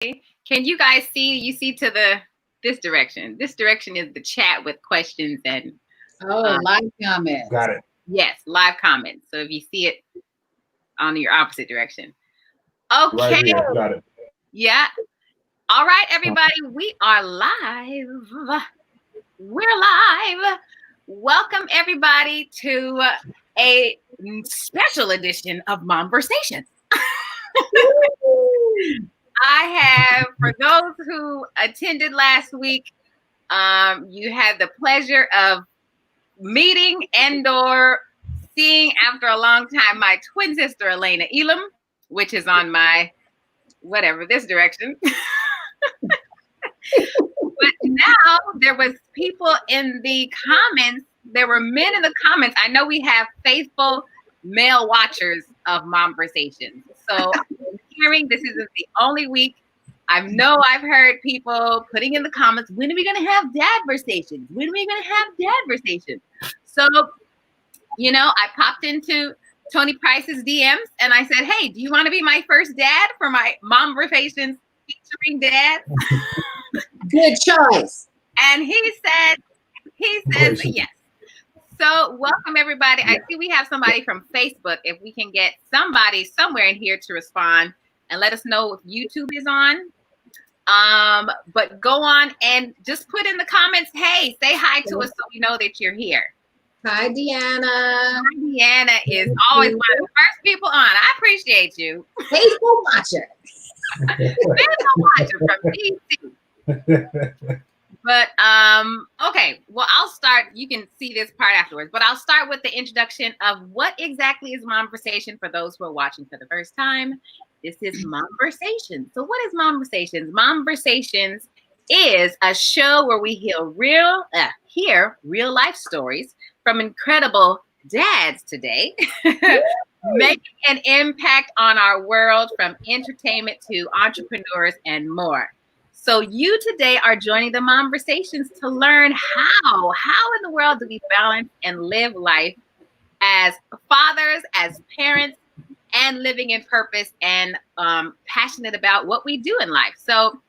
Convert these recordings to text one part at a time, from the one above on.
Can you guys see? You see to the this direction. This direction is the chat with questions and live comments. Got it. yes, live comments. So if you see it on your opposite direction. Okay. Right here. Got it. Yeah. All right, everybody. We are live. We're live. Welcome everybody to a special edition of Mom-Versations. I have, for those who attended last week, you had the pleasure of meeting and/or seeing after a long time my twin sister Alayna Elam, which is on my this direction. But now there was people in the comments. There were men in the comments. I know we have faithful male watchers of Mom-Versations. So I'm hearing this isn't the only week. I've heard people putting in the comments, when are we going to have dad-versations? When are we going to have dad-versations? So, I popped into Tony Price's DMs and I said, hey, do you want to be my first dad for my Mom-Versations featuring dad? Good choice. And he says yes. So welcome everybody. I see we have somebody from Facebook. If we can get somebody somewhere in here to respond and let us know if YouTube is on. But go on and just put in the comments, hey, say hi to us so we know that you're here. Hi, Deanna. Deanna is always one of the first people on. I appreciate you. Faithful watcher. Faithful watcher from DC. But okay, well, I'll start. You can see this part afterwards, but I'll start with the introduction of what exactly is Mom-Versation for those who are watching for the first time. This is Mom-Versations. So what is Mom-Versations? Mom-Versations is a show where we hear real life stories from incredible dads today, making an impact on our world from entertainment to entrepreneurs and more. So you today are joining the Mom-Versations to learn how in the world do we balance and live life as fathers, as parents, and living in purpose and passionate about what we do in life. So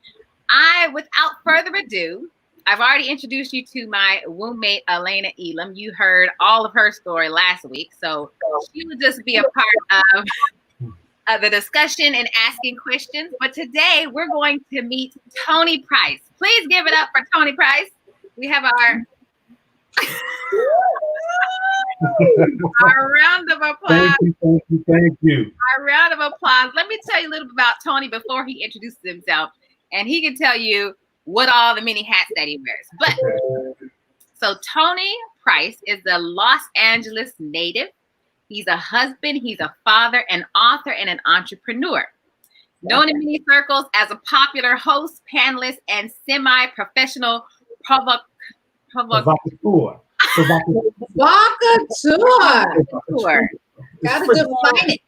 without further ado, I've already introduced you to my womb-mate, Alayna Elam. You heard all of her story last week. So she would just be a part of the discussion and asking questions. But today we're going to meet Tony Price. Please give it up for Tony Price. We have our round of applause. Thank you. Our round of applause. Let me tell you a little bit about Tony before he introduces himself. And he can tell you what all the many hats that he wears. But so Tony Price is a Los Angeles native. He's a husband, he's a father, an author, and an entrepreneur. Known in many circles as a popular host, panelist, and semi-professional provocateur. Gotta define it.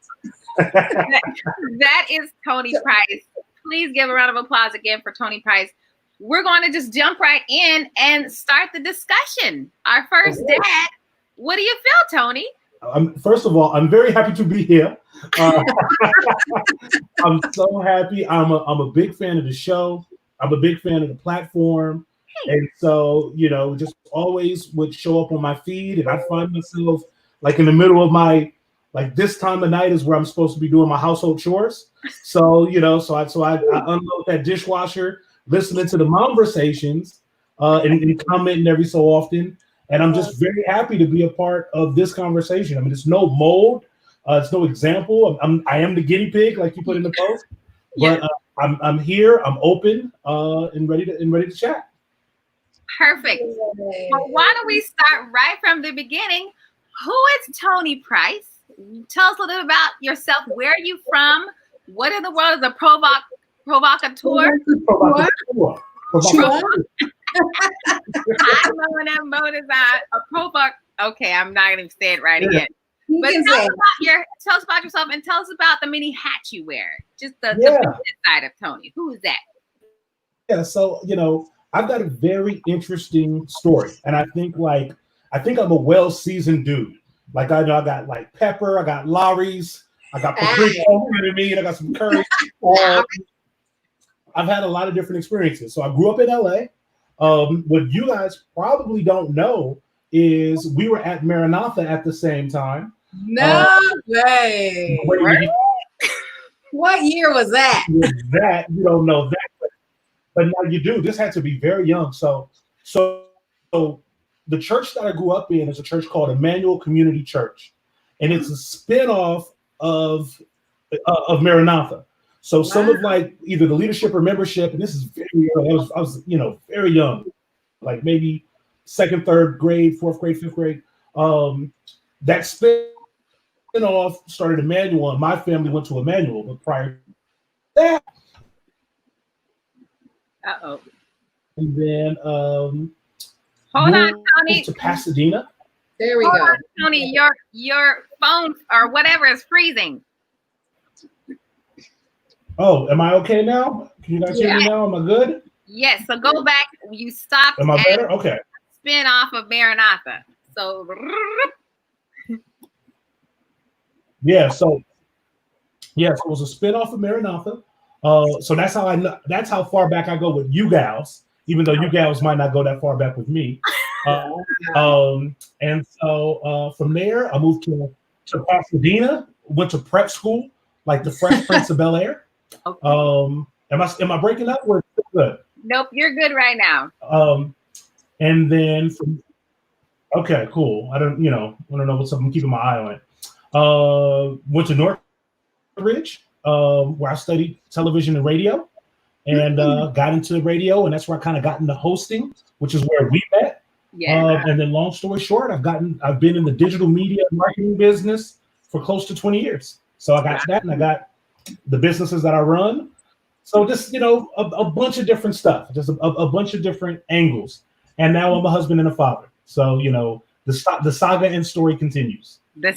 That is Tony Price. Please give a round of applause again for Tony Price. We're going to just jump right in and start the discussion. Our first dad, what do you feel, Tony? First of all, I'm very happy to be here. I'm so happy. I'm a big fan of the show. I'm a big fan of the platform. Hey. And so, just always would show up on my feed, and I find myself like in the middle of this time of night is where I'm supposed to be doing my household chores. So, I unload that dishwasher, listening to the Mom-Versations, and commenting every so often. And I'm just very happy to be a part of this conversation. I mean, it's no mold, it's no example. I am the guinea pig, like you put in the post. But I'm here. I'm open and ready to chat. Perfect. Well, why don't we start right from the beginning? Who is Tony Price? Tell us a little about yourself. Where are you from? What in the world is a provocateur? I know when that mode is on. A provoc. Okay, I'm not going to say it right again. But tell us about yourself and tell us about the many hats you wear. Just the business side of Tony. Who is that? Yeah, so I've got a very interesting story, and I think I'm a well-seasoned dude. Like I got like pepper, I got Lawry's, I got paprika, you know what I mean? I got some curry. I've had a lot of different experiences. So I grew up in LA. What you guys probably don't know is we were at Maranatha at the same time. No way. What year was that? That you don't know that, but now you do. This had to be very young. So the church that I grew up in is a church called Emmanuel Community Church, and it's a spinoff of Maranatha. So some of like either the leadership or membership, and this is very young. I was very young, like maybe second, third grade, fourth grade, fifth grade. That spinoff started Emmanuel, and my family went to Emmanuel, but prior to that. And then hold on, Tony. To Pasadena. There we go. Tony, your phone or whatever is freezing. Oh, am I okay now? Can you guys hear me now? Am I good? Yes. So go back. You stopped. Am I better? Okay. Spin off of Maranatha. So. So it was a spin-off of Maranatha. So that's how I know. That's how far back I go with you gals, even though you gals might not go that far back with me. And so from there, I moved to Pasadena. Went to prep school, like the Fresh Prince of Bel Air. Okay. Am I breaking up? Or good? Nope, you're good right now. And then okay, cool. I don't know what's up. I'm keeping my eye on it. Went to Northridge, where I studied television and radio, and got into radio, and that's where I kind of got into hosting, which is where we met. Yeah. And then, long story short, I've been in the digital media marketing business for close to 20 years. So I got that, and I got the businesses that I run. So just a bunch of different stuff, just a bunch of different angles. And now I'm a husband and a father. So the saga and story continues. The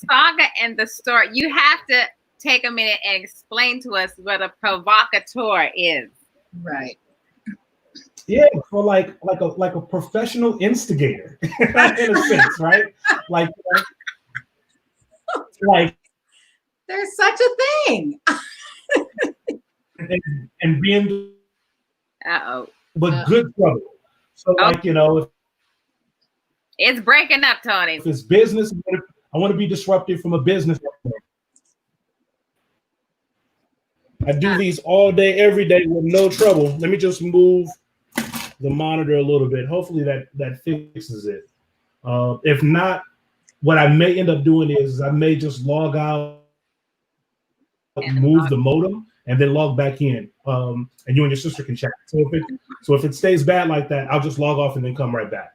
saga and the story. You have to take a minute and explain to us what a provocateur is. Right. Yeah, for like a professional instigator in a sense, right? Like there's such a thing. and being but good trouble. So if it's breaking up, Tony. If it's business, I want to be disruptive from a business. I do these all day, every day with no trouble. Let me just move the monitor a little bit. Hopefully that fixes it. If not, what I may end up doing is I may just log out, move the modem, and then log back in. And you and your sister can chat. So if it stays bad like that, I'll just log off and then come right back.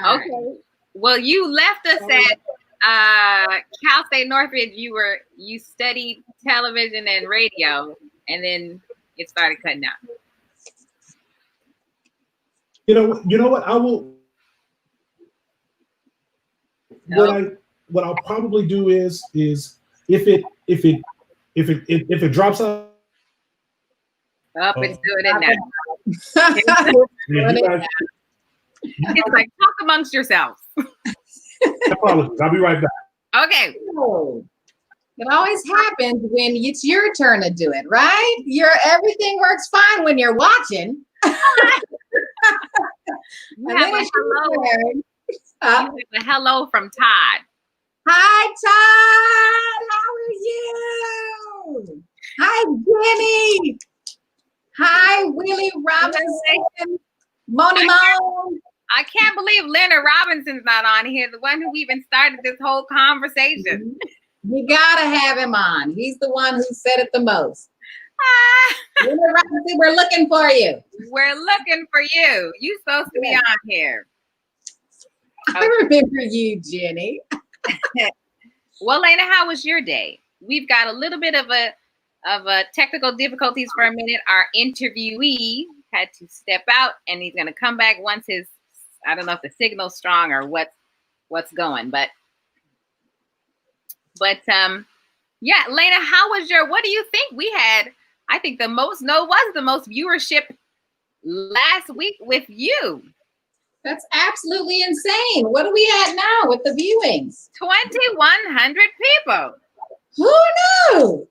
Okay. Well, you left us at Cal State Northridge. You studied television and radio, and then it started cutting out. You know what? I will. What I'll probably do is if it drops out. Up, it's doing it now. It's like talk amongst yourselves. I'll be right back. Okay. It always happens when it's your turn to do it, right? Everything works fine when you're watching. You have a hello from Todd. Hi, Todd. How are you? Hi, Jenny. Hi, Willie Robinson. Moni Mom. I can't believe Leonard Robinson's not on here, the one who even started this whole conversation. You gotta have him on. He's the one who said it the most. Leonard Robinson, we're looking for you. We're looking for you. You're supposed to be on here. I remember you, Jenny. Well, Alayna, how was your day? We've got a little bit of a technical difficulties for a minute. Our interviewee had to step out, and he's going to come back once I don't know if the signal's strong or what's going, but yeah, Alayna, how was what do you think? We had, I think the most viewership last week with you. That's absolutely insane. What are we at now with the viewings? 2,100 people. Who knew?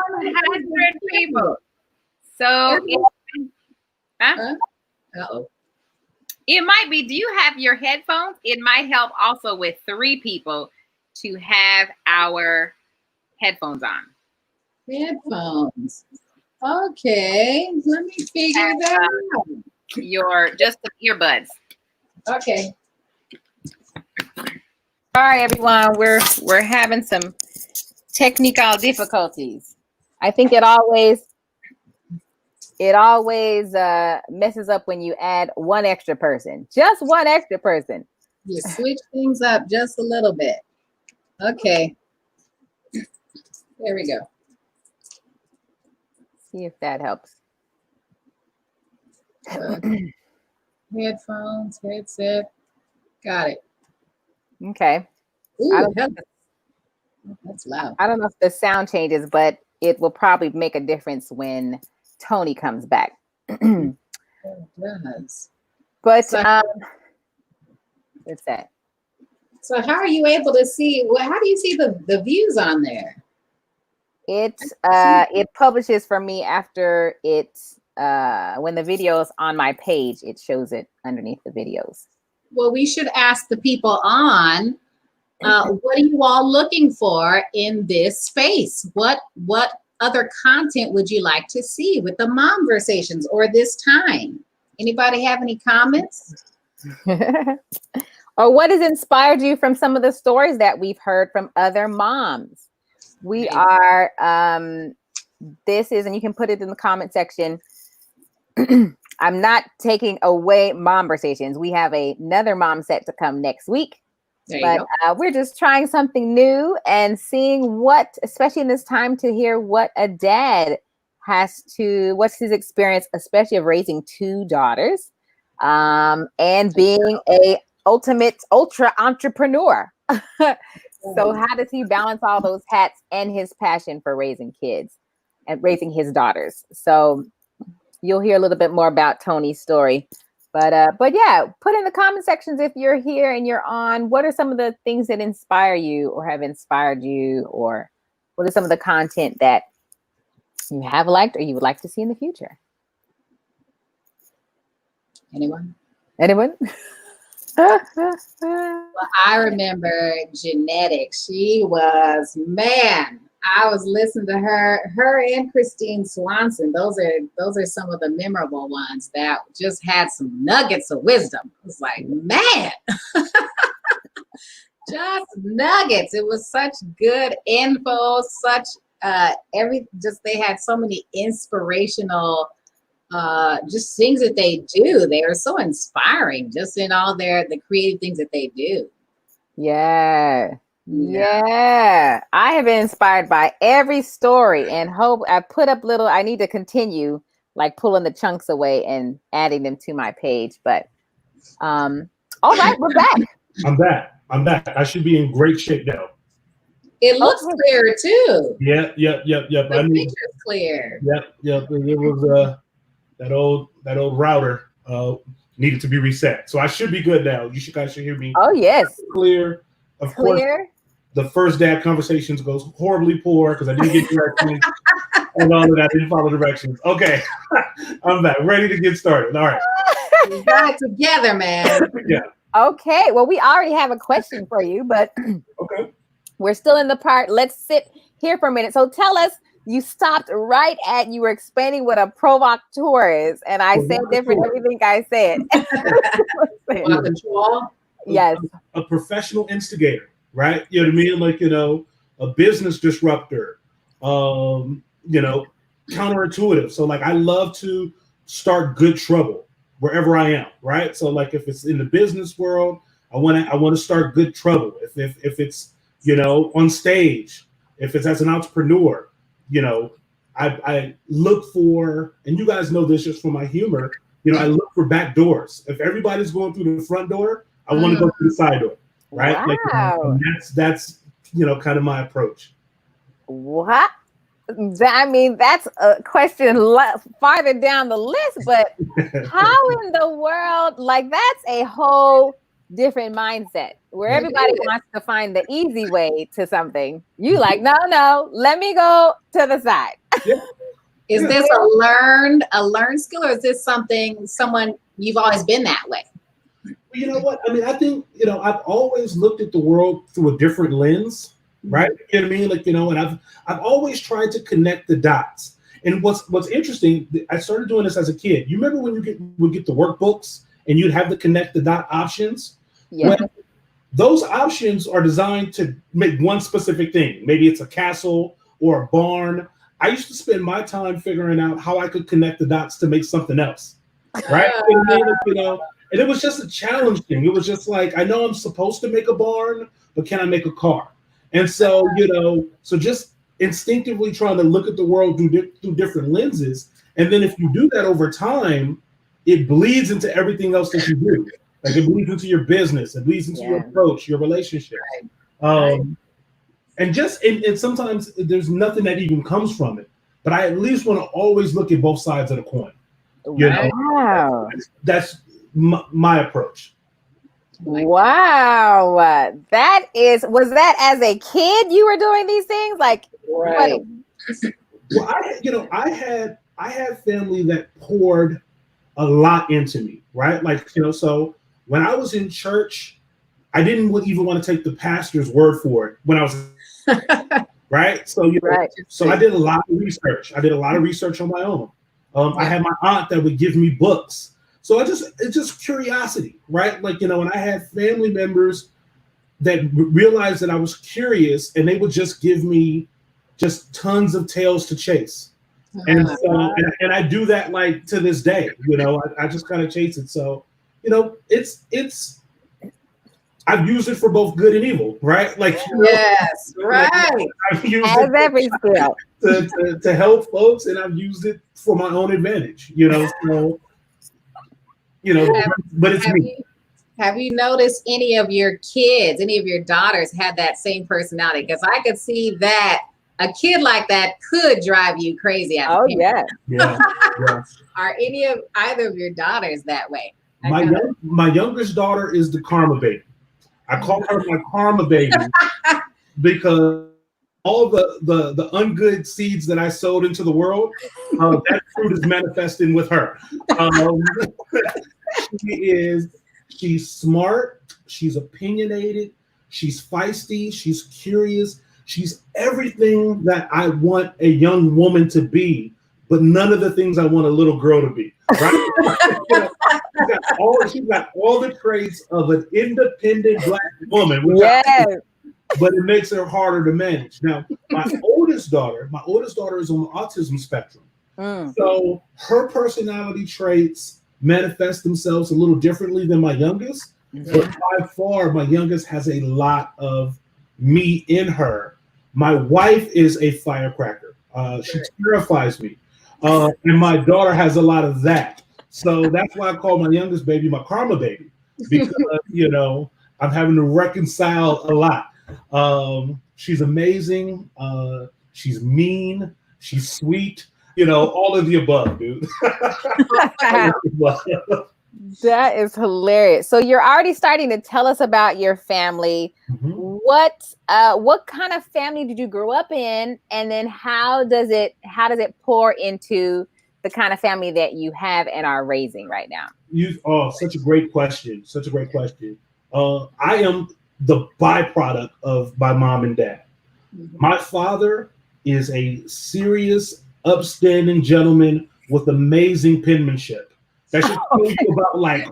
100 people. So Uh-oh. it might be, do you have your headphones? It might help also with 3 people to have our headphones on. Headphones. Okay, let me figure that out. Just the earbuds. Okay. Sorry, everyone. We're having some technical difficulties. I think it always messes up when you add one extra person. Just one extra person. You switch things up just a little bit. Okay. There we go. See if that helps. Headphones, headset. Got it. Okay. Ooh, that's loud. I don't know if the sound changes, but it will probably make a difference when Tony comes back. It does. But So, what's that? So how are you able to see? Well, how do you see the views on there? It publishes for me after when the video is on my page, it shows it underneath the videos. Well, we should ask the people on, what are you all looking for in this space? What other content would you like to see with the Mom-Versations or this time? Anybody have any comments? Or what has inspired you from some of the stories that we've heard from other moms? We are, this is, and you can put it in the comment section. I'm not taking away Mom-Versations. We have another mom set to come next week. But we're just trying something new and seeing what, especially in this time, to hear what a dad what's his experience, especially of raising 2 daughters, and being a ultra entrepreneur. So how does he balance all those hats and his passion for raising kids and raising his daughters? So you'll hear a little bit more about Tony's story. But yeah, put in the comment sections if you're here and you're on. What are some of the things that inspire you or have inspired you? Or what are some of the content that you have liked or you would like to see in the future? Anyone? Well, I remember Genetics. She was, man, I was listening to her and Christine Swanson. Those are some of the memorable ones that just had some nuggets of wisdom. It was like, man, just nuggets. It was such good info, they had so many inspirational just things that they do. They are so inspiring just in all the creative things that they do. Yeah. I have been inspired by every story and hope I put up I need to continue like pulling the chunks away and adding them to my page. But all right, we're back. I'm back. I should be in great shape now. It looks clear too. Yep. The picture's clear. Yep. It was that old router needed to be reset. So I should be good now. You guys should hear me. Oh yes. Clear. Of course, the first dad conversations goes horribly poor because I didn't get directions and all of that. I didn't follow directions. Okay. I'm back. Ready to get started. All right. We got it together, man. Yeah. Okay. Well, we already have a question for you, but okay. We're still in the part. Let's sit here for a minute. So tell us, you stopped right at, you were explaining what a provocateur is. And I said different everything I said. Yes. A professional instigator, right? You know what I mean? Like, a business disruptor, counterintuitive. So like, I love to start good trouble wherever I am, right? So like, if it's in the business world, I want to start good trouble. If it's, on stage, if it's as an entrepreneur, I look for, and you guys know this just from my humor, I look for back doors. If everybody's going through the front door, I want to go through the side door, right? Wow. Like, that's kind of my approach. What? I mean, that's a question farther down the list, but how in the world, like, that's a whole different mindset where everybody wants to find the easy way to something. You like, no, let me go to the side. Yeah. Is this a learned skill, or is this someone you've always been that way? You know what? I mean, I think, I've always looked at the world through a different lens, right? You know what I mean? Like, and I've always tried to connect the dots. And what's interesting, I started doing this as a kid. You remember when would get the workbooks and you'd have the connect the dot options? Yeah. Well, those options are designed to make one specific thing. Maybe it's a castle or a barn. I used to spend my time figuring out how I could connect the dots to make something else, right? And it was just a challenge thing. It was just like, I know I'm supposed to make a barn, but can I make a car? And so, so just instinctively trying to look at the world through different lenses. And then if you do that over time, it bleeds into everything else that you do. Like it bleeds into your business, it bleeds into your approach, your relationships. Right. And sometimes there's nothing that even comes from it. But I at least want to always look at both sides of the coin. Wow. That's my approach. Wow. Was that as a kid you were doing these things? Like, right. Well, I had family that poured a lot into me, right? Like, so when I was in church, I didn't even want to take the pastor's word for it when I was right. So, so I did a lot of research. I did a lot of research on my own. I had my aunt that would give me books. So it's just curiosity, right? Like, and I had family members that realized that I was curious and they would just give me just tons of tails to chase. And so, and I do that like to this day, I just kind of chase it. So, it's, I've used it for both good and evil, right? Like, yes, right. I've used as every skill to help folks, and I've used it for my own advantage, so, but it's me. Have you noticed any of your kids, any of your daughters had that same personality? Because I could see that a kid like that could drive you crazy. Oh, yeah. Are either of your daughters that way? My youngest daughter is the karma baby. I call her my karma baby because all the ungood seeds that I sowed into the world, that fruit is manifesting with her. She's smart, she's opinionated, she's feisty, she's curious, she's everything that I want a young woman to be, but none of the things I want a little girl to be. Right? She's got all the traits of an independent Black woman, but it makes her harder to manage. Now, my oldest daughter is on the autism spectrum. So her personality traits manifest themselves a little differently than my youngest, but by far my youngest has a lot of me in her. My wife is a firecracker. She terrifies me. And my daughter has a lot of that. So that's why I call my youngest baby my karma baby, because, I'm having to reconcile a lot. She's amazing. She's mean. She's sweet. All of the above, dude. That is hilarious. So you're already starting to tell us about your family. Mm-hmm. What kind of family did you grow up in, and then how does it pour into the kind of family that you have and are raising right now? Such a great question. Such a great question. I am the byproduct of my mom and dad. Mm-hmm. My father is a serious, upstanding gentleman with amazing penmanship. That should tell you about like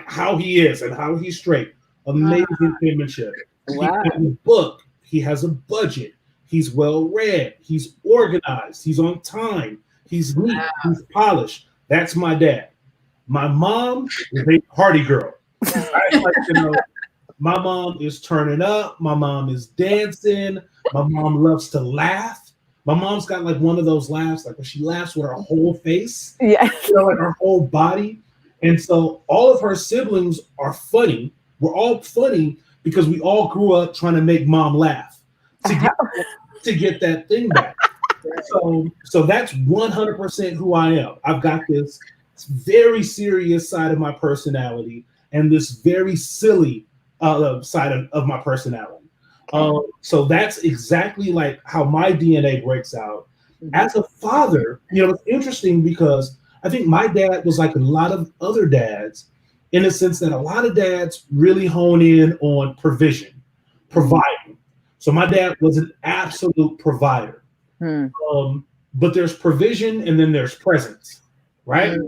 how he is and how he's straight. Amazing penmanship. Wow. He has a book. He has a budget. He's well read. He's organized. He's on time. He's neat. Wow. He's polished. That's my dad. My mom is a party girl. My mom is turning up. My mom is dancing. My mom loves to laugh. My mom's got like one of those laughs, like when she laughs with her whole face, like her whole body. And so all of her siblings are funny. We're all funny because we all grew up trying to make mom laugh to get that thing back. So that's 100% who I am. I've got this very serious side of my personality, and this very silly side of my personality. So that's exactly like how my DNA breaks out. As a father, it's interesting because I think my dad was like a lot of other dads in the sense that a lot of dads really hone in on providing. So my dad was an absolute provider. But there's provision and then there's presence, right?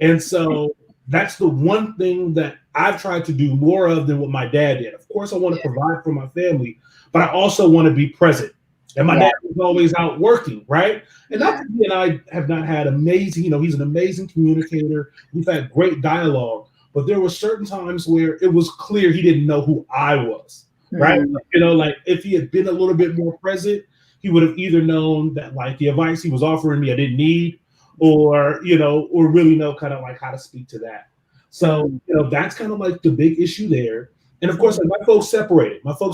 And so that's the one thing that I've tried to do more of than what my dad did. Of course, I want to provide for my family, but I also want to be present. And my dad was always out working, right? And not that he and I have not had amazing, he's an amazing communicator. We've had great dialogue, but there were certain times where it was clear he didn't know who I was, right? Like if he had been a little bit more present, he would have either known that like the advice he was offering me I didn't need, or really know kind of like how to speak to that. So, that's kind of like the big issue there. And of course, like my folks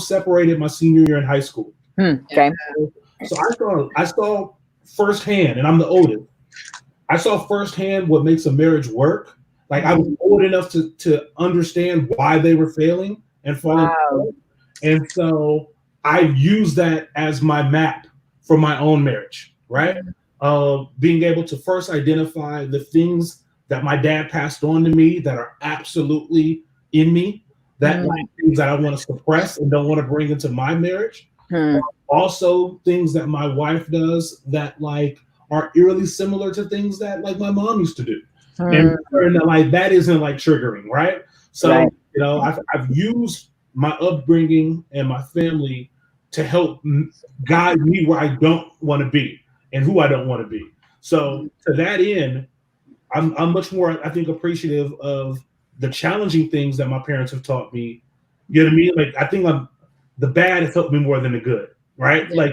separated my senior year in high school. Okay. So I saw firsthand, and I'm the oldest. I saw firsthand what makes a marriage work. Like I was old enough to understand why they were failing and falling apart. And so I used that as my map for my own marriage, right? Being able to first identify the things that my dad passed on to me that are absolutely in me, that like things that I want to suppress and don't want to bring into my marriage. Also things that my wife does that like are eerily similar to things that like my mom used to do. And like that isn't like triggering, right? So I've used my upbringing and my family to help guide me where I don't want to be and who I don't want to be. So to that end, I'm much more, I think, appreciative of the challenging things that my parents have taught me. You know what I mean? Like I think the bad has helped me more than the good, right? Like,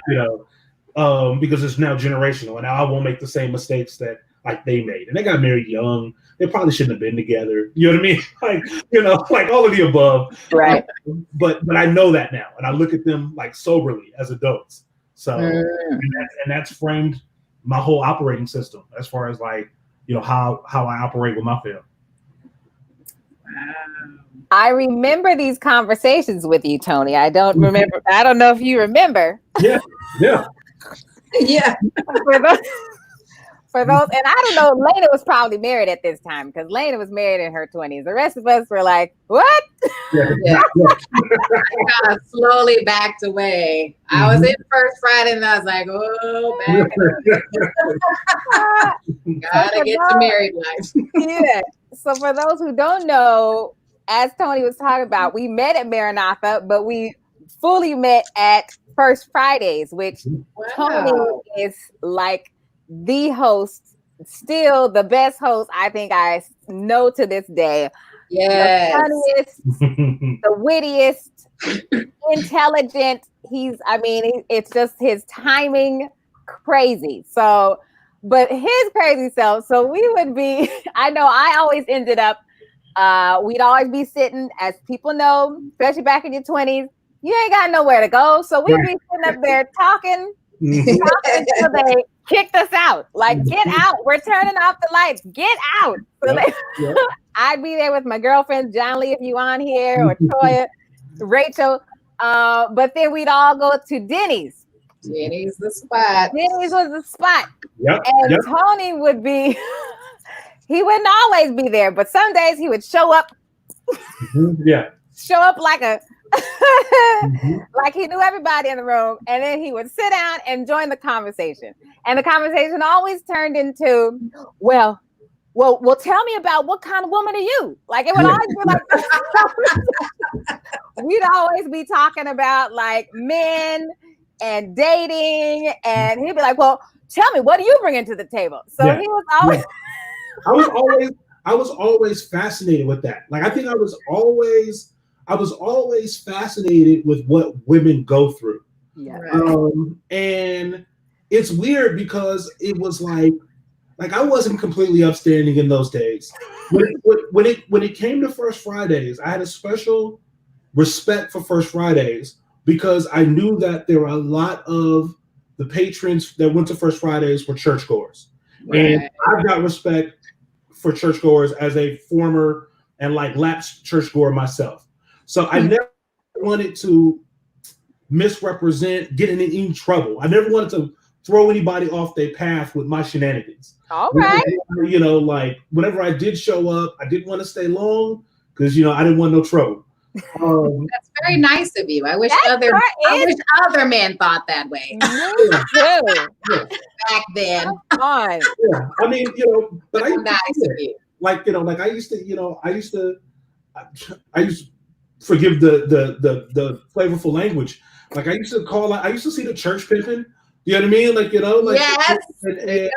because it's now generational and now I won't make the same mistakes that like they made. And they got married young. They probably shouldn't have been together. You know what I mean? Like, like all of the above. Right. But I know that now. And I look at them like soberly as adults. So, and that's framed my whole operating system as far as like, how I operate with my family. I remember these conversations with you, Tony. I don't remember. I don't know if you remember. Yeah. For those, and I don't know, Alayna was probably married at this time because Alayna was married in her 20s. The rest of us were like, what? I kind of slowly backed away. I was in First Friday and I was like, oh, back. Gotta get to married life. Yeah. So for those who don't know, as Tony was talking about, we met at Maranatha, but we fully met at First Fridays, which Tony is like the host, still the best host I think I know to this day. Yes. The funniest, the wittiest, intelligent. It's just his timing crazy. So, but his crazy self. So we would be, I know I always ended up, we'd always be sitting, as people know, especially back in your 20s, you ain't got nowhere to go. So we'd be sitting up there talking until they kicked us out. Like, get out. We're turning off the lights. Get out. So I'd be there with my girlfriend, John Lee, if you on here, or Toya, Rachel. But then we'd all go to Denny's. Denny's the spot. Denny's was the spot. Yep. And Tony would be, he wouldn't always be there, but some days he would show up. Show up like a, like he knew everybody in the room, and then he would sit down and join the conversation. And the conversation always turned into, well, tell me about what kind of woman are you? Like it would always be like, we'd always be talking about like men and dating, and he'd be like, well, tell me, what do you bring into the table? So he was always. I was always fascinated with that. Like I think I was always fascinated with what women go through. Yeah. And it's weird because it was like I wasn't completely upstanding in those days. When it came to First Fridays, I had a special respect for First Fridays because I knew that there were a lot of the patrons that went to First Fridays were churchgoers. Right. And I've got respect for churchgoers as a former and like lapsed churchgoer myself. So I never wanted to misrepresent, get in any trouble. I never wanted to throw anybody off their path with my shenanigans. All right. You know, like whenever I did show up, I didn't want to stay long because, you know, I didn't want no trouble. That's very nice of you. I wish other men thought that way. Back then. Come on. Yeah, I mean, you know, but I nice of you. Like, you know, like I used to forgive the flavorful language. Like I used to see the church pimping. You know what I mean? Like, you know, like yes. And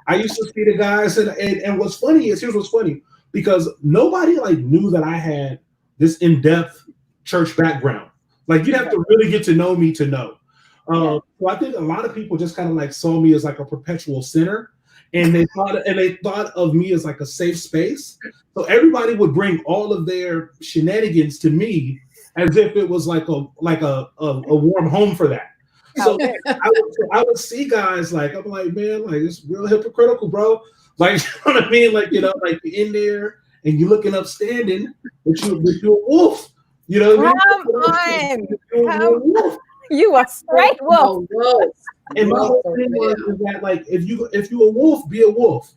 I used to see the guys, and what's funny is, here's what's funny, because nobody like knew that I had this in-depth church background. Like you'd have to really get to know me to know. So I think a lot of people just kind of like saw me as like a perpetual sinner, and they thought of me as like a safe space. So everybody would bring all of their shenanigans to me as if it was like a warm home for that. So I would see guys like, I'm like, man, like it's real hypocritical, bro. Like, you know what I mean? Like, you know, like you're in there and you're looking upstanding, but you're a wolf. You know what I mean? You are straight wolf. And my whole thing was that, like, if you're a wolf, be a wolf.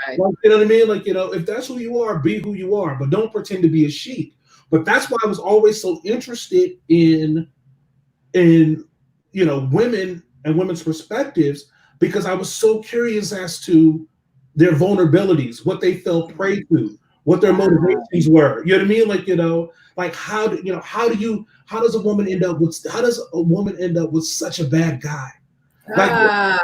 Right. Like, you know what I mean? Like, you know, if that's who you are, be who you are, but don't pretend to be a sheep. But that's why I was always so interested in you know, women and women's perspectives, because I was so curious as to their vulnerabilities, what they fell prey to, what their motivations were. You know what I mean? Like, you know, like how does a woman end up with such a bad guy? Like,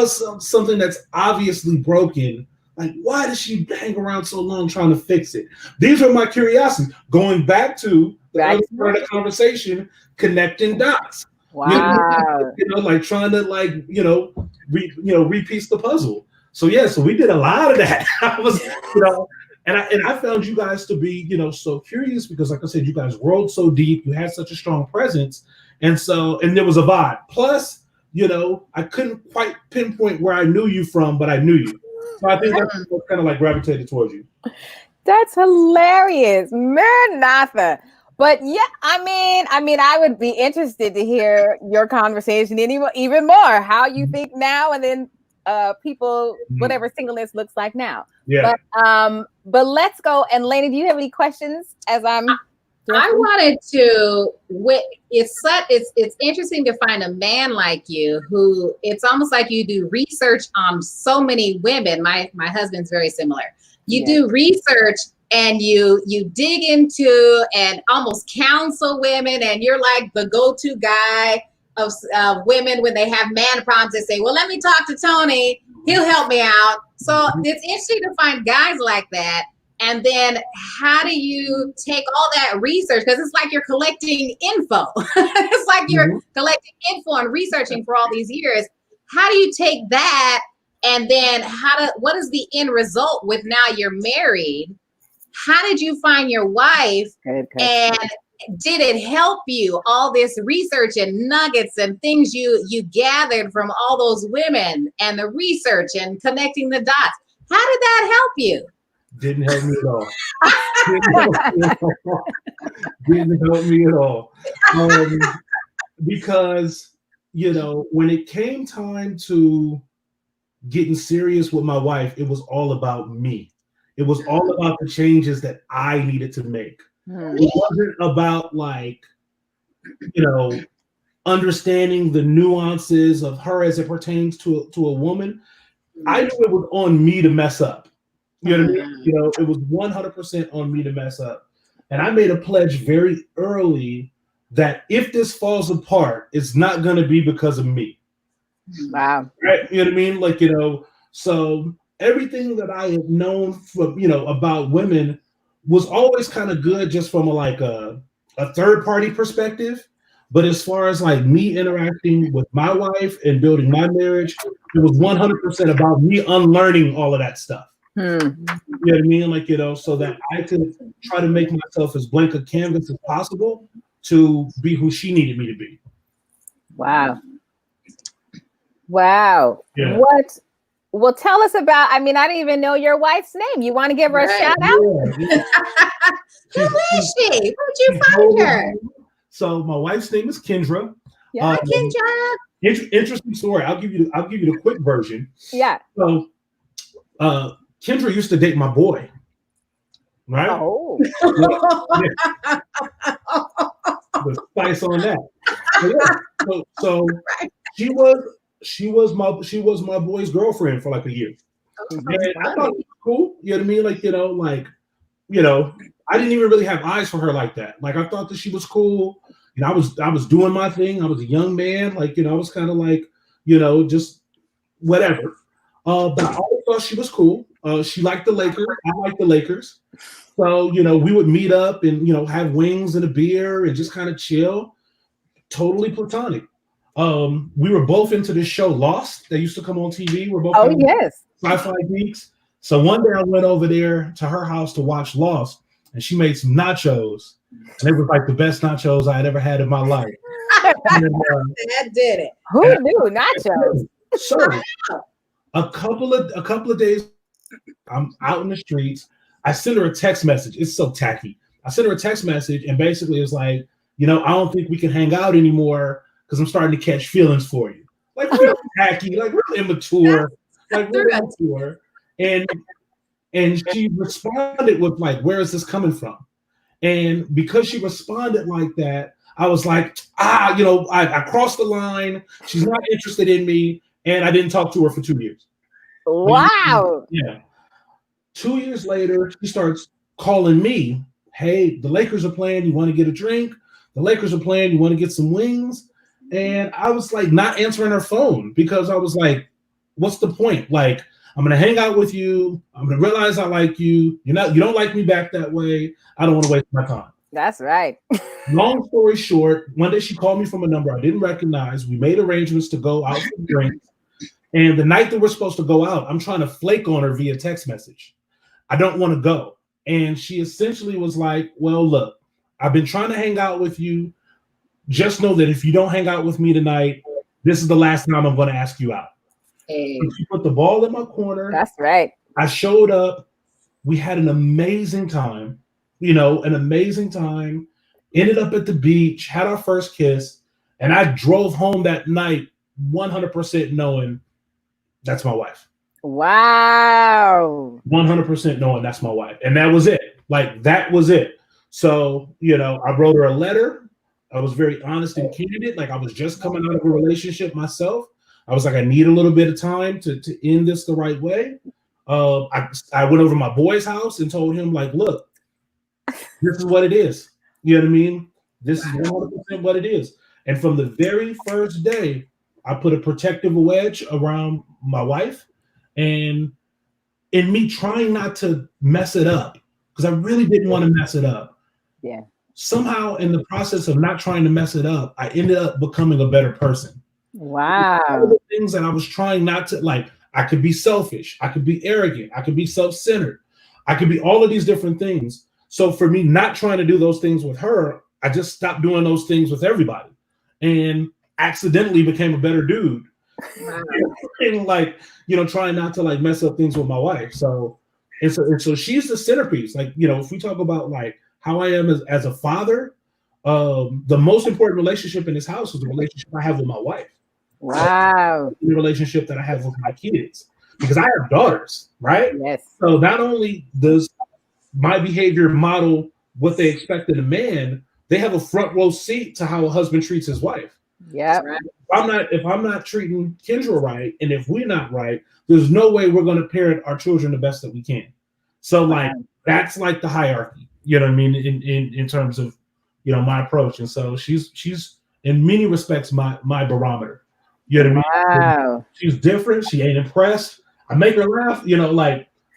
something that's obviously broken. Like, why does she hang around so long trying to fix it? These are my curiosities. Going back to the other part of the conversation, connecting dots. Wow. You know, like trying to like, repiece the puzzle. So so we did a lot of that. I was, you know, and I found you guys to be, you know, so curious because, like I said, you guys rolled so deep, you had such a strong presence, and there was a vibe. Plus, you know, I couldn't quite pinpoint where I knew you from, but I knew you. So I think that's what kind of like gravitated towards you. That's hilarious, Maranatha. But yeah, I mean, I would be interested to hear your conversation even more. How you think now, and then people, whatever singleness looks like now. Yeah. But let's go. And Alayna, do you have any questions? As I wanted to. It's interesting to find a man like you who it's almost like you do research on so many women. My husband's very similar. You do research. And you dig into and almost counsel women, and you're like the go-to guy of women when they have man problems. They say, well, let me talk to Tony. He'll help me out. So it's interesting to find guys like that. And then how do you take all that research? Because it's like you're collecting info. It's like you're collecting info and researching for all these years. How do you take that? And then what is the end result with now you're married? How did you find your wife? And did it help you, all this research and nuggets and things you gathered from all those women and the research and connecting the dots? How did that help you? Didn't help me at all. Didn't help me at all. Because, you know, when it came time to getting serious with my wife, it was all about me. It was all about the changes that I needed to make. It wasn't about like, you know, understanding the nuances of her as it pertains to a woman. I knew it was on me to mess up. You know what I mean? You know, it was 100% on me to mess up. And I made a pledge very early that if this falls apart, it's not going to be because of me. Wow. Right? You know what I mean? Like, you know, so everything that I had known from, you know, about women was always kind of good just from a third party perspective. But as far as like me interacting with my wife and building my marriage, it was 100% about me unlearning all of that stuff. You know what I mean? Like, you know, so that I could try to make myself as blank a canvas as possible to be who she needed me to be. Wow. Yeah. Well, tell us about, I mean, I didn't even know your wife's name. You want to give her a shout out? Yeah. Who is she? Where'd you find her? So my wife's name is Kendra. Yeah. Kendra. Interesting story. I'll give you the quick version. Yeah. So Kendra used to date my boy. Right? Oh. Yeah. The spice on that. So she was my boy's girlfriend for like a year. And I thought it was cool. You know what I mean? Like, I didn't even really have eyes for her like that. Like I thought that she was cool. I was doing my thing. I was a young man. Like, I was kind of like, just whatever. But I always thought she was cool. She liked the Lakers. I liked the Lakers. So, we would meet up and, have wings and a beer and just kind of chill. Totally platonic. We were both into this show Lost that used to come on TV. We're both yes, sci-fi geeks. So one day I went over there to her house to watch Lost, and she made some nachos, and it was like the best nachos I had ever had in my life. And, that did it. Who knew nachos? So a couple of days, I'm out in the streets. I sent her a text message. It's so tacky. I sent her a text message, and basically it's like, I don't think we can hang out anymore because I'm starting to catch feelings for you. Like real tacky, like real immature, like real immature. And she responded with like, where is this coming from? And because she responded like that, I was like, I crossed the line. She's not interested in me. And I didn't talk to her for 2 years. Wow. Yeah. 2 years later, she starts calling me. Hey, the Lakers are playing. You want to get a drink? The Lakers are playing. You want to get some wings? And I was like not answering her phone because I was like, what's the point? Like, I'm going to hang out with you. I'm going to realize I like you. You don't like me back that way. I don't want to waste my time. That's right. Long story short, one day she called me from a number I didn't recognize. We made arrangements to go out for drinks. And the night that we're supposed to go out, I'm trying to flake on her via text message. I don't want to go. And she essentially was like, well, look, I've been trying to hang out with you. Just know that if you don't hang out with me tonight, this is the last time I'm going to ask you out. Hey. So she put the ball in my corner. That's right. I showed up. We had an amazing time, ended up at the beach, had our first kiss. And I drove home that night 100% knowing that's my wife. Wow. 100% knowing that's my wife. And that was it. Like, that was it. So, I wrote her a letter. I was very honest and candid. Like, I was just coming out of a relationship myself. I was like, I need a little bit of time to end this the right way. I went over to my boy's house and told him, like, look, this is what it is. You know what I mean? This is 100% what it is. And from the very first day, I put a protective wedge around my wife, and in me trying not to mess it up, because I really didn't want to mess it up. Yeah. Somehow in the process of not trying to mess it up, I ended up becoming a better person. Wow. All the things that I was trying not to, like, I could be selfish, I could be arrogant, I could be self-centered, I could be all of these different things. So for me not trying to do those things with her, I just stopped doing those things with everybody and accidentally became a better dude. Wow. And like, trying not to like mess up things with my wife. So she's the centerpiece. Like, if we talk about like how I am as a father, the most important relationship in this house is the relationship I have with my wife. Wow. The relationship that I have with my kids, because I have daughters, right? Yes. So not only does my behavior model what they expect in a man, they have a front row seat to how a husband treats his wife. Yeah. If I'm not treating Kendra right, and if we're not right, there's no way we're going to parent our children the best that we can. So like that's like the hierarchy, you know what I mean, in terms of my approach. And so she's in many respects my barometer. You know what I mean? Wow. She's different. She ain't impressed. I make her laugh.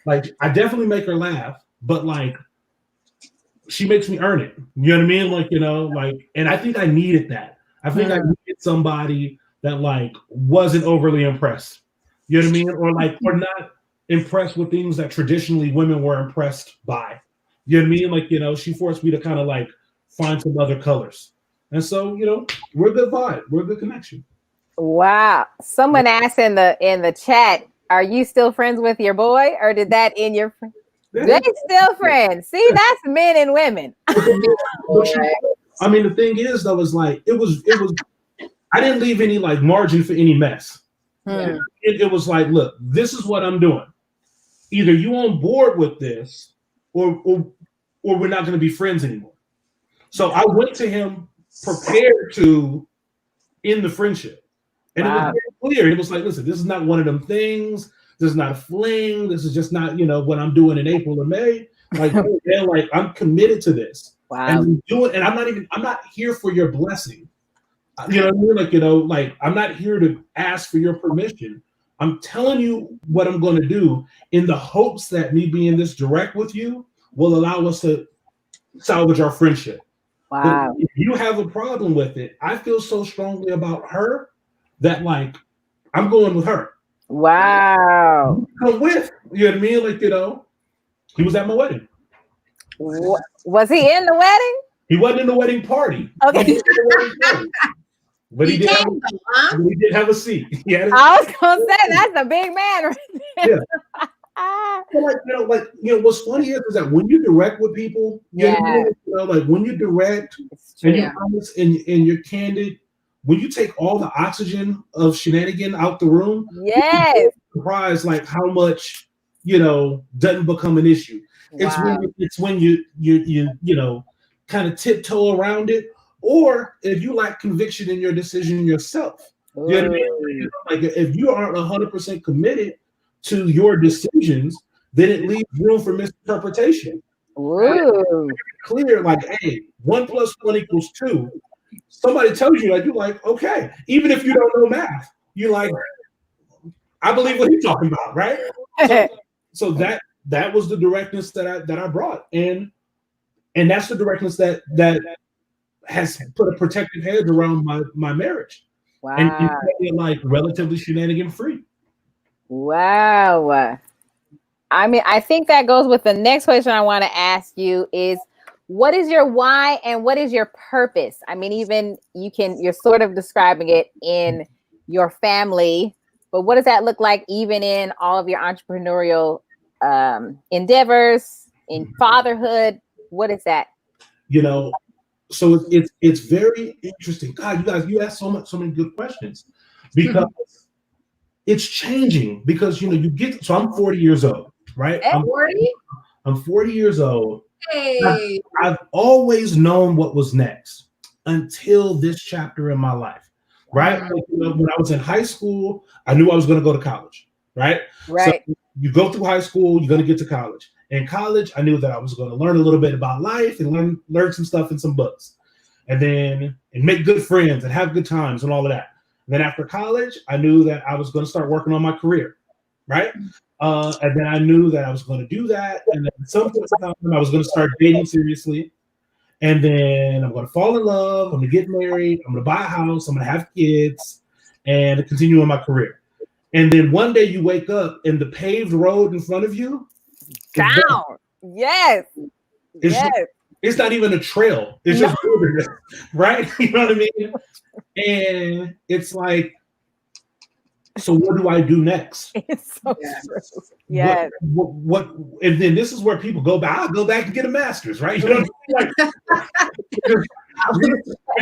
Like I definitely make her laugh, but like she makes me earn it. You know what I mean? Like and I think I needed that. I think I needed somebody that like wasn't overly impressed. You know what I mean? Or not impressed with things that traditionally women were impressed by. You know what I mean? Like, she forced me to kind of like find some other colors. And so, we're a good vibe. We're a good connection. Wow. Someone asked in the chat, Are you still friends with your boy, or did that end your? They still friends. See, that's men and women. But I mean, the thing is, though, is like it was. I didn't leave any like margin for any mess. It was like, look, this is what I'm doing. Either you on board with this, or we're not going to be friends anymore. So I went to him prepared to end the friendship. And it was very clear. It was like, listen, this is not one of them things. This is not a fling. This is just not, what I'm doing in April or May. Like, like I'm committed to this. Wow. And I'm doing, and I'm not here for your blessing. You know what I mean? Like, I'm not here to ask for your permission. I'm telling you what I'm going to do in the hopes that me being this direct with you will allow us to salvage our friendship. Wow. But if you have a problem with it, I feel so strongly about her that like I'm going with her. Wow. Come with, you know what I mean? Like, he was at my wedding. Was he in the wedding? He wasn't in the wedding party. Okay. But he did have a seat. I was gonna say that's a big man right there. Yeah. What's funny is that when you direct with people, like when you direct and you're honest and you're candid, when you take all the oxygen of shenanigan out the room, you're surprised like how much doesn't become an issue. Wow. It's when you kind of tiptoe around it, or if you lack conviction in your decision yourself. You know what I mean? Like if you aren't 100% committed to your decisions, then it leaves room for misinterpretation. Clear, like, hey, 1 + 1 = 2. Somebody tells you that, you're like, okay, even if you don't know math, you're like, I believe what he's talking about, right? So that was the directness that I brought, and that's the directness that has put a protective hedge around my marriage. Wow. And like relatively shenanigan free. Wow. I mean, I think that goes with the next question I want to ask you is, what is your why and what is your purpose? I mean, even you're sort of describing it in your family, but what does that look like even in all of your entrepreneurial endeavors, in fatherhood? What is that? So it's very interesting. God, you guys, you asked so many good questions because it's changing. Because so I'm 40 years old, right? I'm 40 years old. Hey. I've always known what was next until this chapter in my life, right? Like, when I was in high school, I knew I was going to go to college, right? Right. So you go through high school, you're going to get to college. In college, I knew that I was going to learn a little bit about life and learn some stuff in some books, and make good friends and have good times and all of that. And then after college, I knew that I was going to start working on my career, right? And then I knew that I was going to do that, and then at some point in time, I was going to start dating seriously, and then I'm going to fall in love. I'm going to get married. I'm going to buy a house. I'm going to have kids, and continue in my career. And then one day you wake up and the paved road in front of you. Down. Yes. It's not even a trail. It's just wilderness, right? You know what I mean? And it's like, so what do I do next? It's so true. Yes. What? And then this is where people go back. I'll go back and get a master's, right? You know what I mean?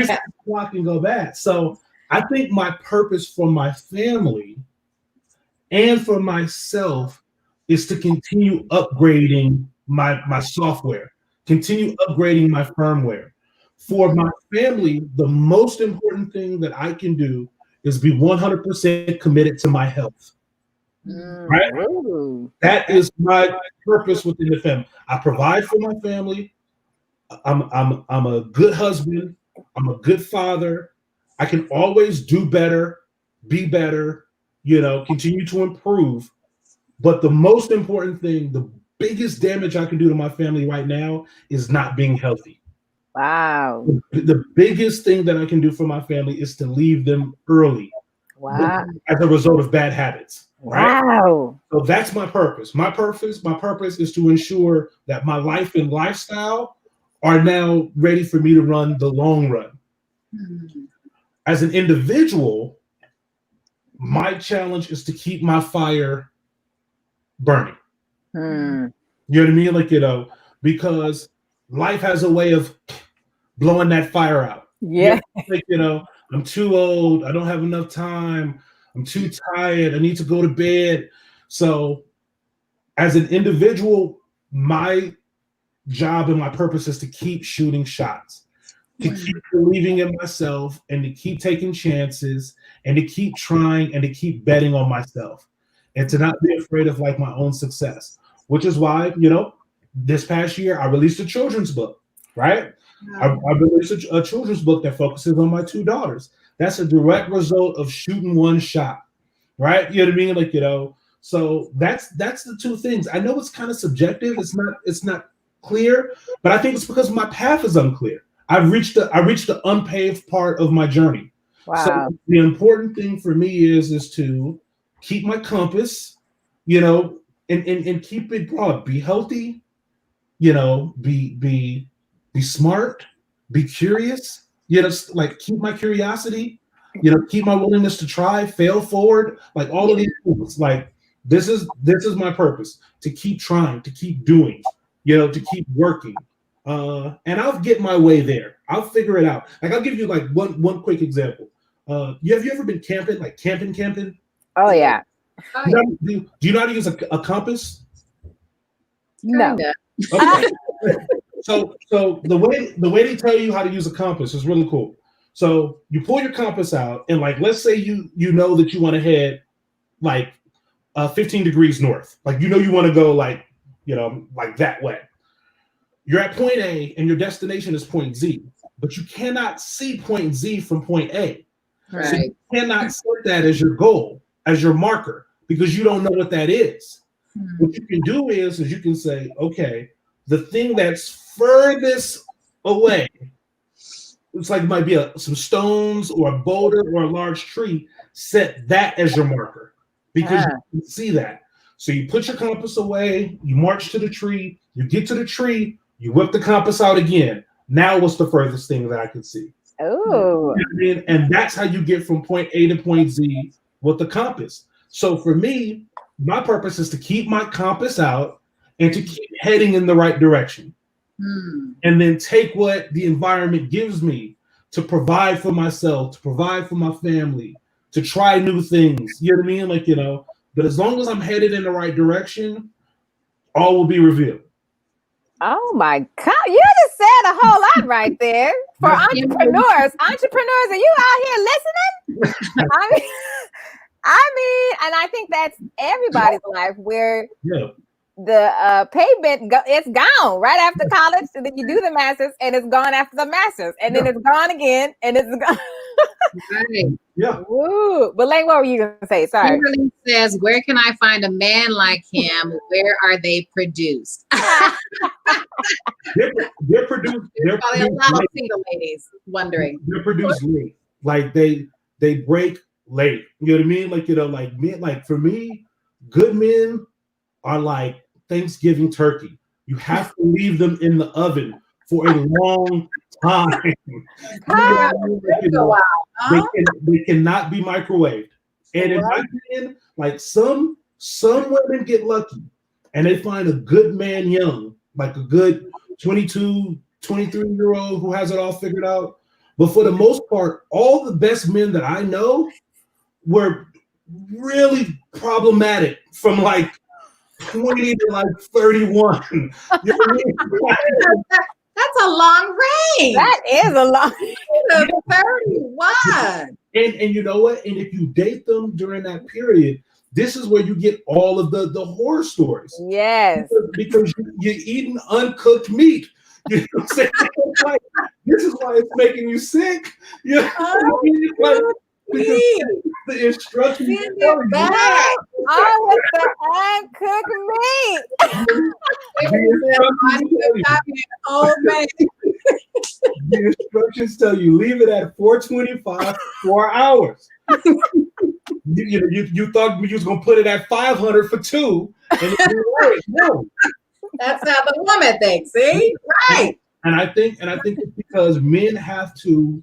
Like, walk and go back. So I think my purpose for my family and for myself is to continue upgrading my software, continue upgrading my firmware. For my family, the most important thing that I can do is be 100% committed to my health. Right? That is my purpose within the family. I provide for my family. I'm a good husband. I'm a good father. I can always do better, be better, continue to improve. But the most important thing, the biggest damage I can do to my family right now is not being healthy. Wow. The biggest thing that I can do for my family is to leave them early. Wow. As a result of bad habits. Right? Wow. So that's my purpose. My purpose is to ensure that my life and lifestyle are now ready for me to run the long run. As an individual, my challenge is to keep my fire burning. Hmm. You know what I mean? Like, because life has a way of blowing that fire out. Yeah. Like, I'm too old. I don't have enough time. I'm too tired. I need to go to bed. So as an individual, my job and my purpose is to keep shooting shots, to keep believing in myself, and to keep taking chances, and to keep trying, and to keep betting on myself, and to not be afraid of like my own success. Which is why, this past year I released a children's book, right? I released a children's book that focuses on my two daughters. That's a direct result of shooting one shot, right? You know what I mean? Like, so that's the two things. I know it's kind of subjective. It's not clear, but I think it's because my path is unclear. I reached the unpaved part of my journey. Wow. So the important thing for me is to keep my compass, and keep it broad. Be healthy, be smart, be curious, like keep my curiosity, keep my willingness to try, fail forward, like all of these things. Like this is my purpose, to keep trying, to keep doing, to keep working. And I'll get my way there. I'll figure it out. Like I'll give you like one quick example. Have you ever been camping, like camping? Oh yeah. Do you know how to use a compass? No. Okay. So the way they tell you how to use a compass is really cool. So you pull your compass out, and like let's say you know that you want to head like 15 degrees north. Like you want to go like like that way. You're at point A and your destination is point Z, but you cannot see point Z from point A. Right. So you cannot set that as your goal, as your marker, because you don't know what that is. What you can do is you can say, okay, the thing that's furthest away, it's like it might be some stones or a boulder or a large tree, set that as your marker because you can see that. So you put your compass away, you march to the tree, you get to the tree, you whip the compass out again. Now what's the furthest thing that I can see? Oh. And that's how you get from point A to point Z with the compass. So for me, my purpose is to keep my compass out and to keep heading in the right direction. And then take what the environment gives me to provide for myself, to provide for my family, to try new things. You know what I mean? Like, but as long as I'm headed in the right direction, all will be revealed. Oh my God. You just said a whole lot right there for entrepreneurs. Entrepreneurs, are you out here listening? I mean, and I think that's everybody's life where the payment it's gone right after college, and then you do the master's and it's gone after the master's, and then it's gone again and it's gone. Right. Yeah. Woo. But like, what were you gonna say? Sorry. Kimberly says, where can I find a man like him? Where are they produced? They're produced. They're probably a lot of single ladies wondering. They're produced late. Like they break late. You know what I mean? Like, like men, like for me, good men are like Thanksgiving turkey. You have to leave them in the oven for a long time. They cannot be microwaved. And in my opinion, like some women get lucky and they find a good man young, like a good 22, 23-year-old who has it all figured out. But for the most part, all the best men that I know were really problematic from like 20 to like 31. You know what I mean? That's a long range. That is a long 31. And you know what? And if you date them during that period, this is where you get all of the horror stories. Yes. Because you're eating uncooked meat. You know what I'm saying? Like, this is why it's making you sick. You know what I mean? The instructions. Oh, with the uncooked meat. The instructions tell you leave it at 425 for 4 hours. You thought you was gonna put it at 500 for 2, and it no. That's how the woman thinks. See, right? And I think it's because men have to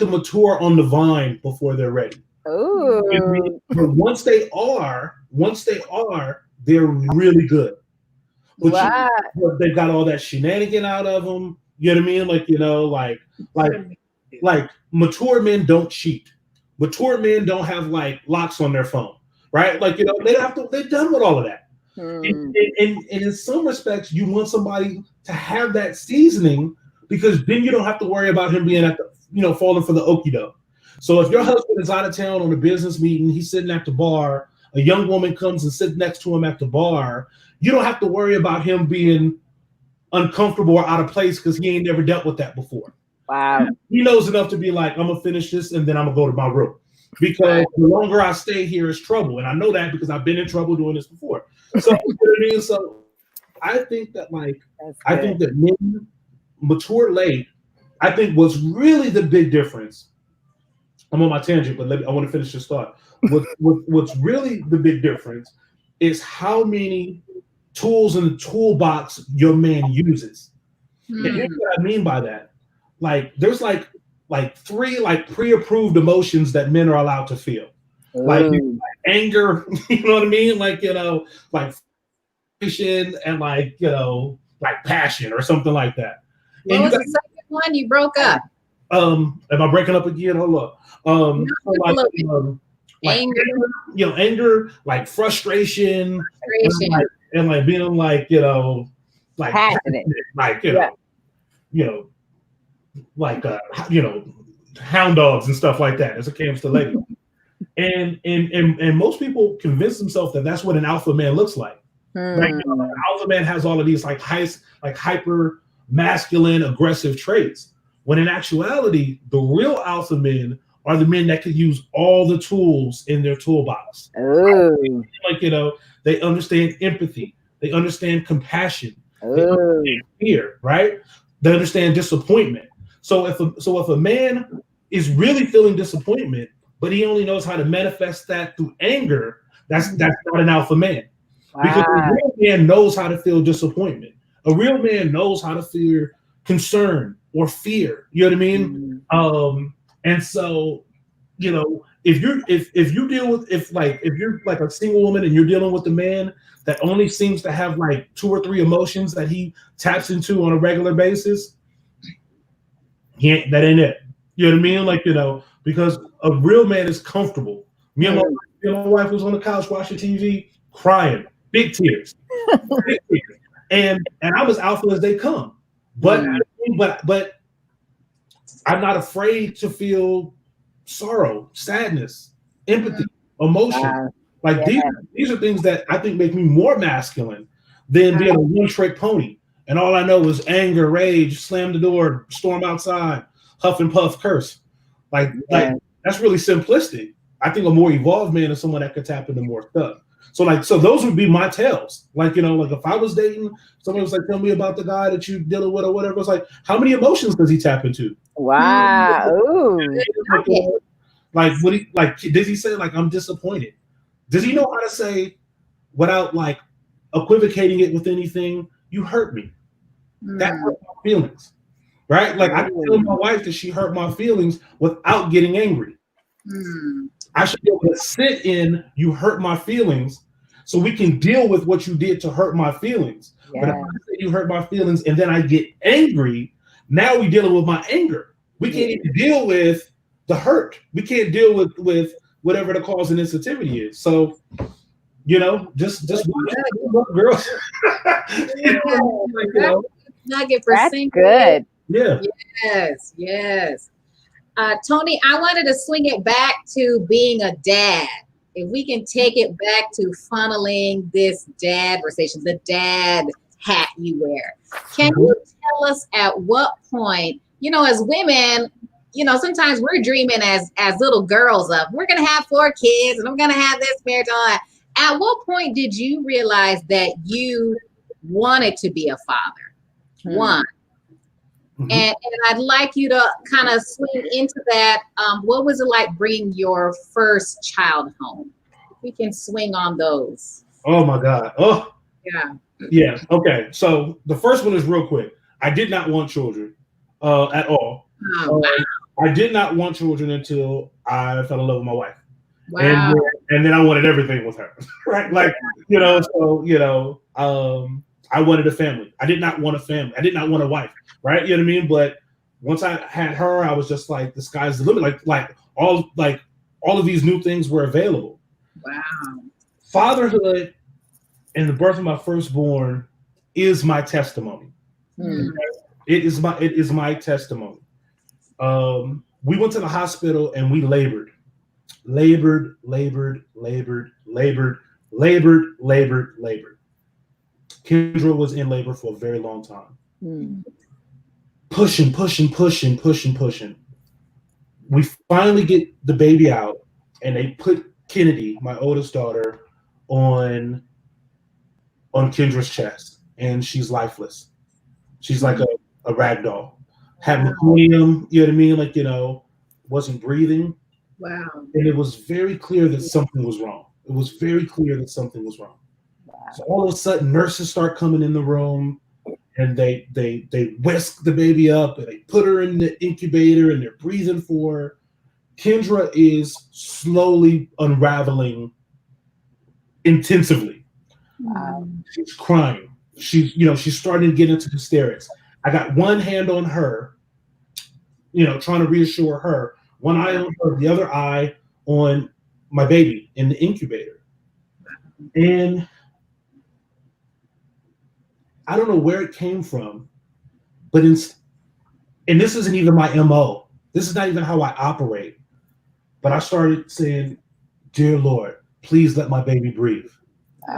mature on the vine before they're ready. Ooh. But once they are, they're really good. But Wow. they've got all that shenanigan out of them. You know what I mean? Like mature men don't cheat. Mature men don't have like locks on their phone, right? Like, they have to. They're done with all of that. And in some respects, you want somebody to have that seasoning because then you don't have to worry about him being at the, falling for the okie doke. So if your husband is out of town on a business meeting, he's sitting at the bar, a young woman comes and sits next to him at the bar, you don't have to worry about him being uncomfortable or out of place because he ain't never dealt with that before. Wow. He knows enough to be like, I'm gonna finish this and then I'm gonna go to my room. Because the longer I stay here is trouble. And I know that because I've been in trouble doing this before. So, you know what I mean? So I think that men mature late. I think what's really the big difference. I'm on my tangent, but I want to finish this thought. What's really the big difference is how many tools in the toolbox your man uses. And here's what I mean by that. Like, there's like 3 like pre-approved emotions that men are allowed to feel. Like anger, you know what I mean? Like, like frustration and like passion or something like that. What was the second one? You broke up. Am I breaking up again? Hold up. Anger, like frustration. And like being like, like passionate. Like, like hound dogs and stuff like that as it comes to ladies. And most people convince themselves that that's what an alpha man looks like. Like, an alpha man has all of these like hyper masculine aggressive traits. When in actuality, the real alpha men are the men that can use all the tools in their toolbox. Like, they understand empathy, they understand compassion, they understand fear, right? They understand disappointment. So if a man is really feeling disappointment, but he only knows how to manifest that through anger, that's not an alpha man. Because a real man knows how to feel disappointment. A real man knows how to feel concern or fear. You know what I mean? And so, if you're like a single woman and you're dealing with a man that only seems to have like 2 or 3 emotions that he taps into on a regular basis, that ain't it. You know what I mean? Like, because a real man is comfortable. Me and my wife was on the couch watching TV, crying, big tears. Big tears. And I'm as alpha as they come. But I'm not afraid to feel sorrow, sadness, empathy, emotion. Like these are things that I think make me more masculine than being a one-trick pony. And all I know is anger, rage, slam the door, storm outside, huff and puff, curse. Like that's really simplistic. I think a more evolved man is someone that could tap into more stuff. So those would be my tales. Like, like if I was dating, someone was like, tell me about the guy that you dealing with or whatever. It's like, how many emotions does he tap into? Wow. Like, does he say like, I'm disappointed? Does he know how to say without like equivocating it with anything, you hurt me? That hurt my feelings, right? Like I can tell my wife that she hurt my feelings without getting angry. I should be able to sit in, you hurt my feelings, so we can deal with what you did to hurt my feelings. But if I say you hurt my feelings and then I get angry, now we're dealing with my anger. We can't even deal with the hurt. We can't deal with whatever the cause and sensitivity is. So, just girls. Nugget for That's single. good. Yeah. Yes. Tony, I wanted to swing it back to being a dad. If we can take it back to funneling this Dad-Versations, the dad hat you wear. Can you tell us at what point, as women, sometimes we're dreaming as little girls of, we're going to have 4 kids and I'm going to have this marriage, all that. At what point did you realize that you wanted to be a father? One. And I'd like you to kind of swing into that. What was it like bringing your first child home? We can swing on those. Oh my God. Oh. Yeah. Yeah. Okay. So the first one is real quick. I did not want children at all. Oh, wow. I did not want children until I fell in love with my wife. Wow. And then I wanted everything with her, right? Like, so, I wanted a family. I did not want a family. I did not want a wife, right? You know what I mean? But once I had her, I was just like, the sky's the limit. Like all of these new things were available. Wow. Fatherhood and the birth of my firstborn is my testimony. Mm. It is my testimony. We went to the hospital and we labored. Kendra was in labor for a very long time. Pushing. We finally get the baby out, and they put Kennedy, my oldest daughter, on Kendra's chest, and she's lifeless. She's like a rag doll. Had meconium, you know what I mean? Like, wasn't breathing. Wow. And it was very clear that something was wrong. Wow. So all of a sudden, nurses start coming in the room, and they whisk the baby up, and they put her in the incubator, and they're breathing for her. Kendra is slowly unraveling intensively. Wow. She's crying. She's starting to get into hysterics. I got one hand on her, trying to reassure her. One eye on her, the other eye on my baby in the incubator. And I don't know where it came from, but and this isn't even my MO. This is not even how I operate. But I started saying, "Dear Lord, please let my baby breathe.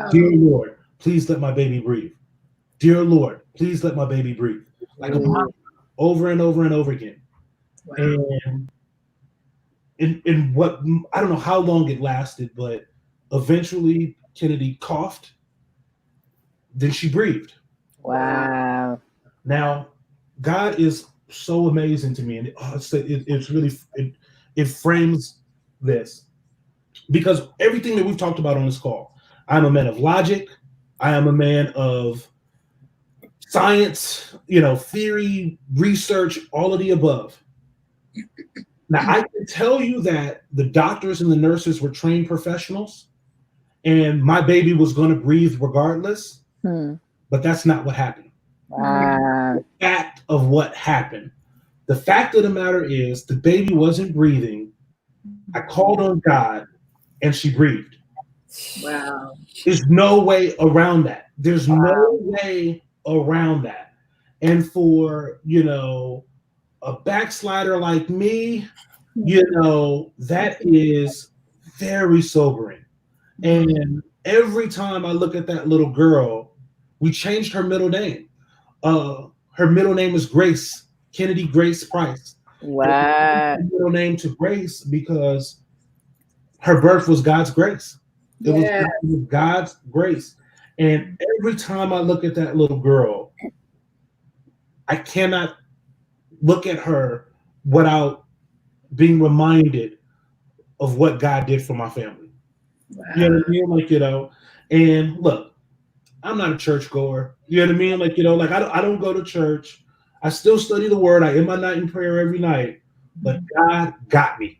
Dear Lord, please let my baby breathe. Dear Lord, please let my baby breathe." Like a mantra, over and over and over again. Wow. And what, I don't know how long it lasted, but eventually Kennedy coughed. Then she breathed. Wow. Now, God is so amazing to me, and it's really it frames this, because everything that we've talked about on this call, I'm a man of logic. I am a man of science, theory, research, all of the above. Now, I can tell you that the doctors and the nurses were trained professionals, and my baby was going to breathe regardless, but that's not what happened. The fact of what happened. The fact of the matter is the baby wasn't breathing. I called on God, and she breathed. Wow. There's no way around that. There's no way around that. And for, a backslider like me, that is very sobering. And every time I look at that little girl, we changed her middle name. Her middle name is Grace, Kennedy Grace Price. Wow. Her middle name to Grace because her birth was God's grace. It was God's grace. And every time I look at that little girl, I cannot look at her without being reminded of what God did for my family. Wow. You know what I mean? And look, I'm not a churchgoer. You know what I mean? I don't go to church. I still study the word. I end my night in prayer every night. But God got me.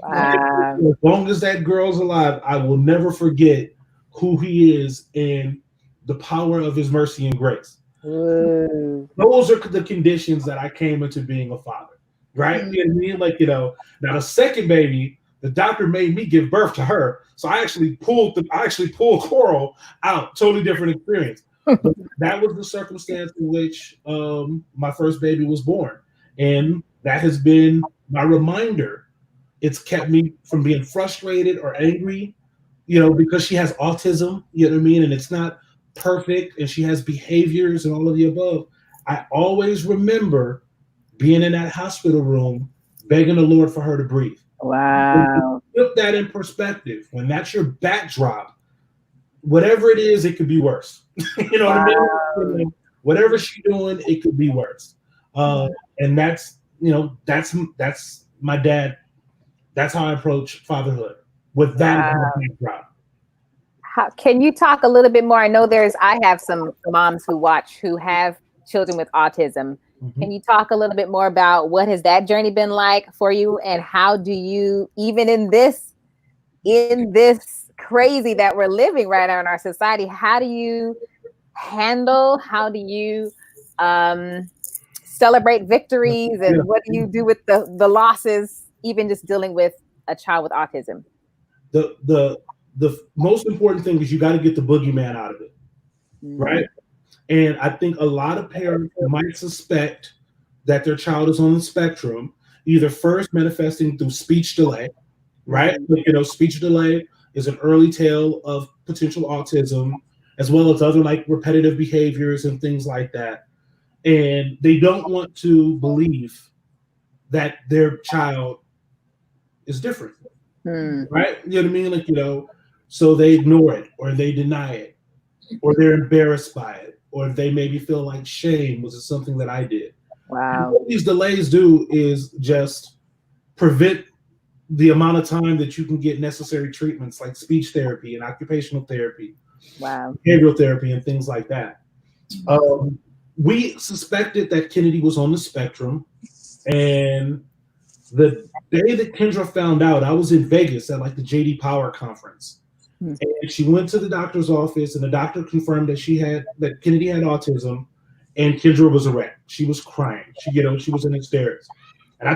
Wow. As long as that girl's alive, I will never forget who he is and the power of his mercy and grace. Those are the conditions that I came into being a father, right? You know what I mean? Now the second baby, the doctor made me give birth to her, so I actually pulled Coral out. Totally different experience. But that was the circumstance in which my first baby was born, and that has been my reminder. It's kept me from being frustrated or angry, because she has autism. You know what I mean? And it's not perfect, and she has behaviors and all of the above. I always remember being in that hospital room, begging the Lord for her to breathe. Wow. Put that in perspective. When that's your backdrop, whatever it is, it could be worse. What I mean? Whatever she's doing, it could be worse. And that's my dad. That's how I approach fatherhood, with that backdrop. Can you talk a little bit more? I know I have some moms who have children with autism. Can you talk a little bit more about what has that journey been like for you, and how do you, even in this in this crazy that we're living right now in our society, how do you handle, how do you celebrate victories, Yeah. and what do you do with the losses, even just dealing with a child with autism? The most important thing is you got to get the boogeyman out of it, right? And I think a lot of parents might suspect that their child is on the spectrum, either first manifesting through speech delay, right? Speech delay is an early tale of potential autism, as well as other like repetitive behaviors and things like that. And they don't want to believe that their child is different, right? You know what I mean? So they ignore it or they deny it or they're embarrassed by it or they maybe feel like shame was something that I did. And Wow. what these delays do is just prevent the amount of time that you can get necessary treatments like speech therapy and occupational therapy, Wow. behavioral therapy, and things like that. We suspected that Kennedy was on the spectrum, and the day that Kendra found out, I was in Vegas at like the JD Power conference, and she went to the doctor's office, and the doctor confirmed that Kennedy had autism, and Kendra was a wreck. She was crying. She was in hysterics, and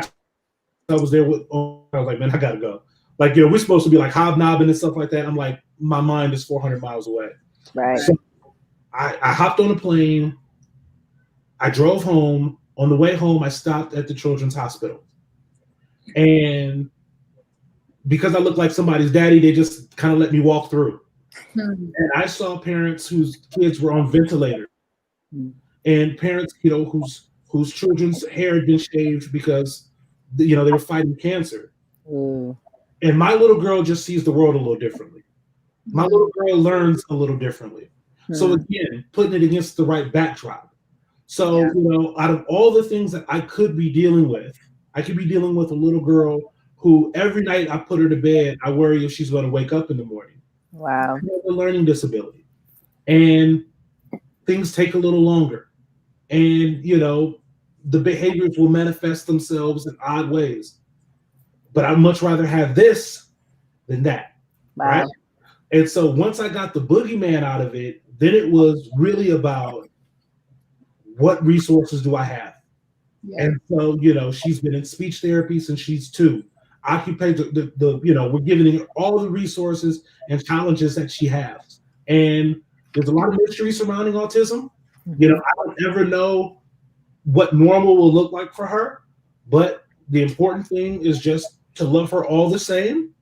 I was there with. I was like, man, I gotta go. We're supposed to be like hobnobbing and stuff like that. I'm like, my mind is 400 miles away. Right. So I hopped on a plane. I drove home. On the way home, I stopped at the Children's Hospital. And because I look like somebody's daddy, they just kind of let me walk through. And I saw parents whose kids were on ventilators and parents, whose children's hair had been shaved because, they were fighting cancer. And my little girl just sees the world a little differently. My little girl learns a little differently. So again, putting it against the right backdrop. So, out of all the things that I could be dealing with, I could be dealing with a little girl who every night I put her to bed, I worry if she's going to wake up in the morning. Wow. She has a learning disability. And things take a little longer. And, the behaviors will manifest themselves in odd ways. But I'd much rather have this than that. Wow. Right? And so once I got the boogeyman out of it, then it was really about what resources do I have? Yeah. And so, she's been in speech therapy since she's 2. Occupation, we're giving her all the resources and challenges that she has. And there's a lot of mystery surrounding autism. I don't ever know what normal will look like for her. But the important thing is just to love her all the same,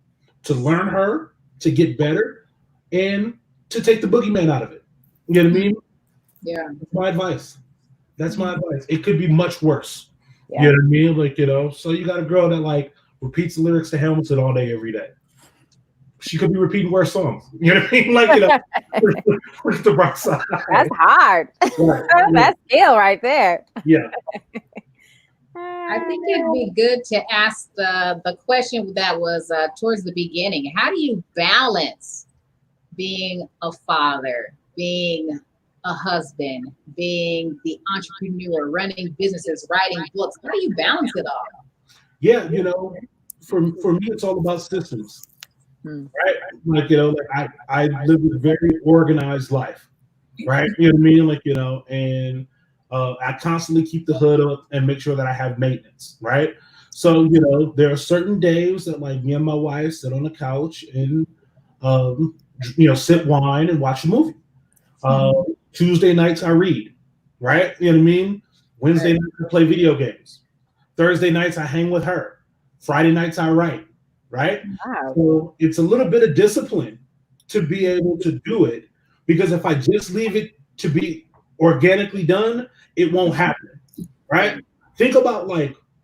to learn her, to get better, and to take the boogeyman out of it. You know what I mean? Yeah. That's my advice. That's my advice. It could be much worse. Yeah. You know what I mean? So you got a girl that repeats the lyrics to Hamilton all day, every day. She could be repeating worse songs. You know what I mean? Where's the bright side? That's hard. Right. That's skill right there. Yeah. I think it'd be good to ask the question that was towards the beginning. How do you balance being a father, being a husband, being the entrepreneur, running businesses, writing books? How do you balance it all? Yeah, for me, it's all about systems, right? I live a very organized life, right? You know what I mean? And I constantly keep the hood up and make sure that I have maintenance, right? So, there are certain days that me and my wife sit on the couch and, sip wine and watch a movie. Tuesday nights I read, right? You know what I mean? Wednesday nights I play video games. Thursday nights I hang with her. Friday nights I write, right? Wow. So it's a little bit of discipline to be able to do it, because if I just leave it to be organically done, it won't happen, right? Think about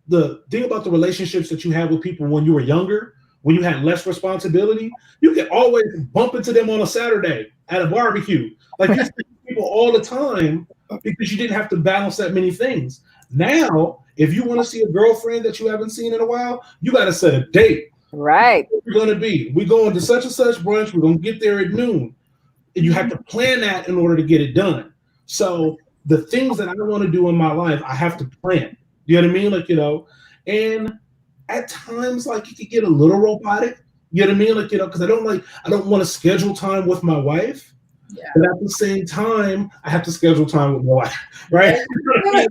the relationships that you had with people when you were younger, when you had less responsibility. You could always bump into them on a Saturday at a barbecue. You see people all the time because you didn't have to balance that many things. Now, if you want to see a girlfriend that you haven't seen in a while, you got to set a date. Right. We're going to be. We're going to such and such brunch. We're going to get there at noon. And you have to plan that in order to get it done. So the things that I want to do in my life, I have to plan. You know what I mean? And at times, it could get a little robotic, You know what I mean? Like, because I don't want to schedule time with my wife. Yeah. But at the same time, I have to schedule time with my wife, right? But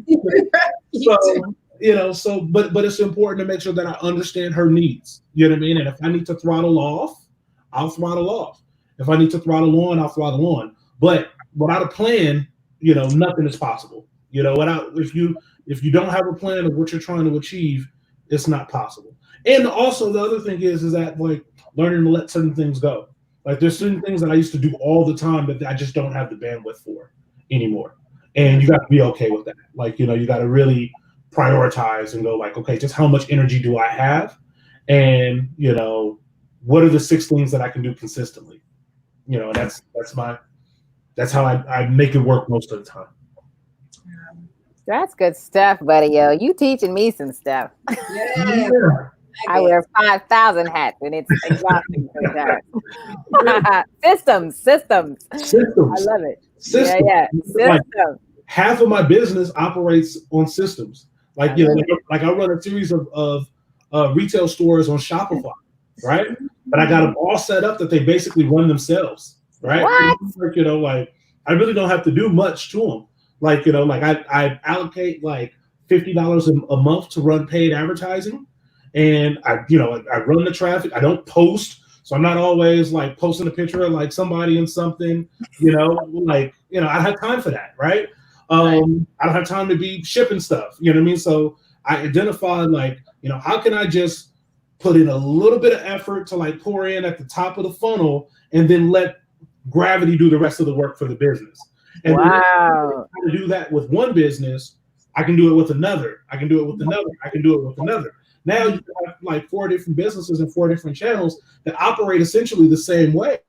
it's important to make sure that I understand her needs. You know what I mean? And if I need to throttle off, I'll throttle off. If I need to throttle on, I'll throttle on. But without a plan, nothing is possible. If you don't have a plan of what you're trying to achieve, it's not possible. And also the other thing is that like learning to let certain things go. Like there's certain things that I used to do all the time that I just don't have the bandwidth for anymore. And you got to be okay with that. Like, you got to really prioritize and go like, okay, just how much energy do I have? And, what are the 6 things that I can do consistently? That's how I make it work most of the time. That's good stuff, buddy. Yo, you teaching me some stuff. Yeah. I wear 5,000 hats, and it's exhausting sometimes. Systems. I love it. Systems. Yeah. Like, half of my business operates on systems. Like, like I run a series of retail stores on Shopify, right? But I got them all set up that they basically run themselves, right? What? Like I really don't have to do much to them. Like, like I allocate like $50 a month to run paid advertising. And I run the traffic. I don't post. So I'm not always like posting a picture of like somebody and something, I have time for that. Right. I don't have time to be shipping stuff. You know what I mean? So I identified like, how can I just put in a little bit of effort to like pour in at the top of the funnel and then let gravity do the rest of the work for the business. And wow. To do that with one business, I can do it with another. I can do it with another. I can do it with another. Now you have like 4 different businesses and 4 different channels that operate essentially the same way.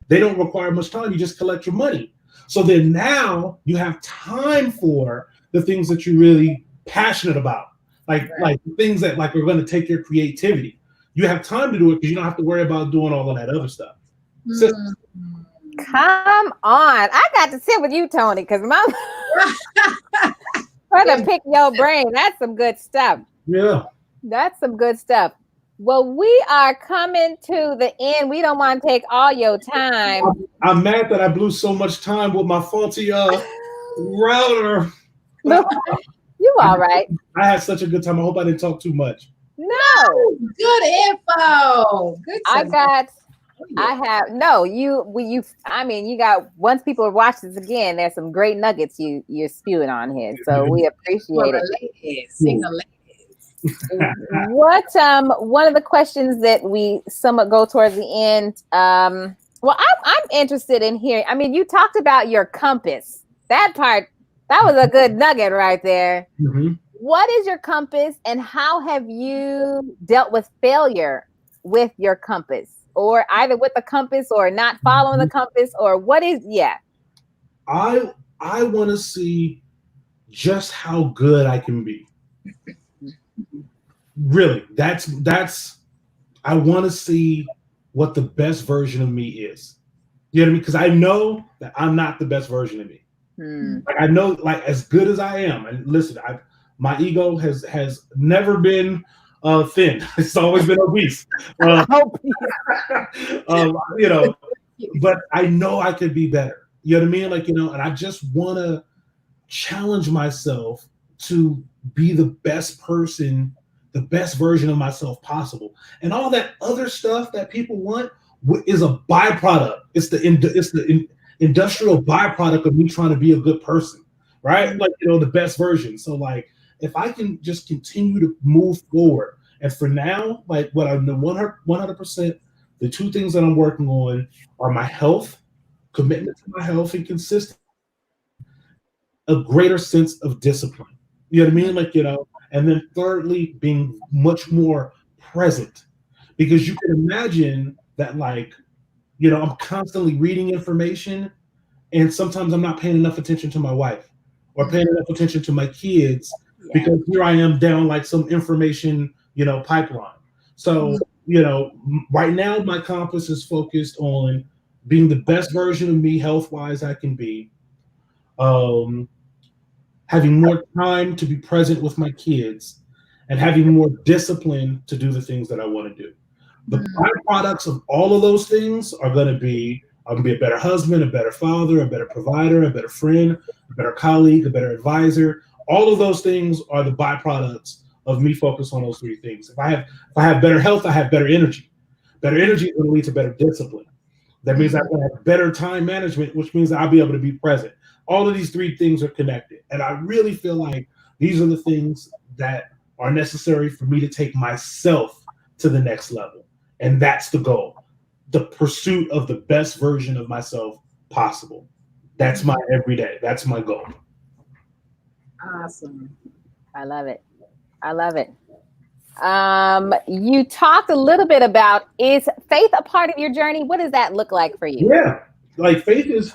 They don't require much time. You just collect your money. So then now you have time for the things that you're really passionate about, like the things that like are going to take your creativity. You have time to do it because you don't have to worry about doing all of that other stuff. Come on. I got to sit with you, Tony, because I'm trying to pick your brain. That's some good stuff. Yeah. That's some good stuff. Well, we are coming to the end. We don't want to take all your time. I'm mad that I blew so much time with my faulty router. You all right. I had such a good time. I hope I didn't talk too much. No. Good info. Good. You got, once people watch this again, there's some great nuggets you're spewing on here. So we appreciate it. Single ladies. What one of the questions that we somewhat go towards the end, well, I'm interested in hearing. I mean, you talked about your compass. That part, that was a good nugget right there. Mm-hmm. What is your compass, and how have you dealt with failure with your compass, or either with the compass or not following the compass, or what is? Yeah, I want to see just how good I can be. Really, that's I want to see what the best version of me is. You know what I mean? Because I know that I'm not the best version of me. Like I know, like as good as I am, and listen, my ego has never been thin. It's always been obese. But I know I could be better. You know what I mean? Like, and I just want to challenge myself to be the best person, the best version of myself possible. And all that other stuff that people want is a byproduct. It's the industrial byproduct of me trying to be a good person, right? Like, the best version. So like, if I can just continue to move forward, and for now, like what I'm 100%, the 2 things that I'm working on are my health, commitment to my health and consistency, a greater sense of discipline. You know what I mean? Like, and then thirdly, being much more present, because you can imagine that like, I'm constantly reading information, and sometimes I'm not paying enough attention to my wife or paying enough attention to my kids because here I am down like some information, pipeline. So, right now my compass is focused on being the best version of me health-wise I can be, having more time to be present with my kids, and having more discipline to do the things that I want to do. The byproducts of all of those things are going to be I'm going to be a better husband, a better father, a better provider, a better friend, a better colleague, a better advisor. All of those things are the byproducts of me focus on those three things. If I have better health, I have better energy. Better energy is going to lead to better discipline. That means I'm going to have better time management, which means I'll be able to be present. All of these three things are connected. And I really feel like these are the things that are necessary for me to take myself to the next level. And that's the goal. The pursuit of the best version of myself possible. That's my everyday. That's my goal. Awesome. I love it. I love it. You talked a little bit about, is faith a part of your journey? What does that look like for you? Yeah, like faith is.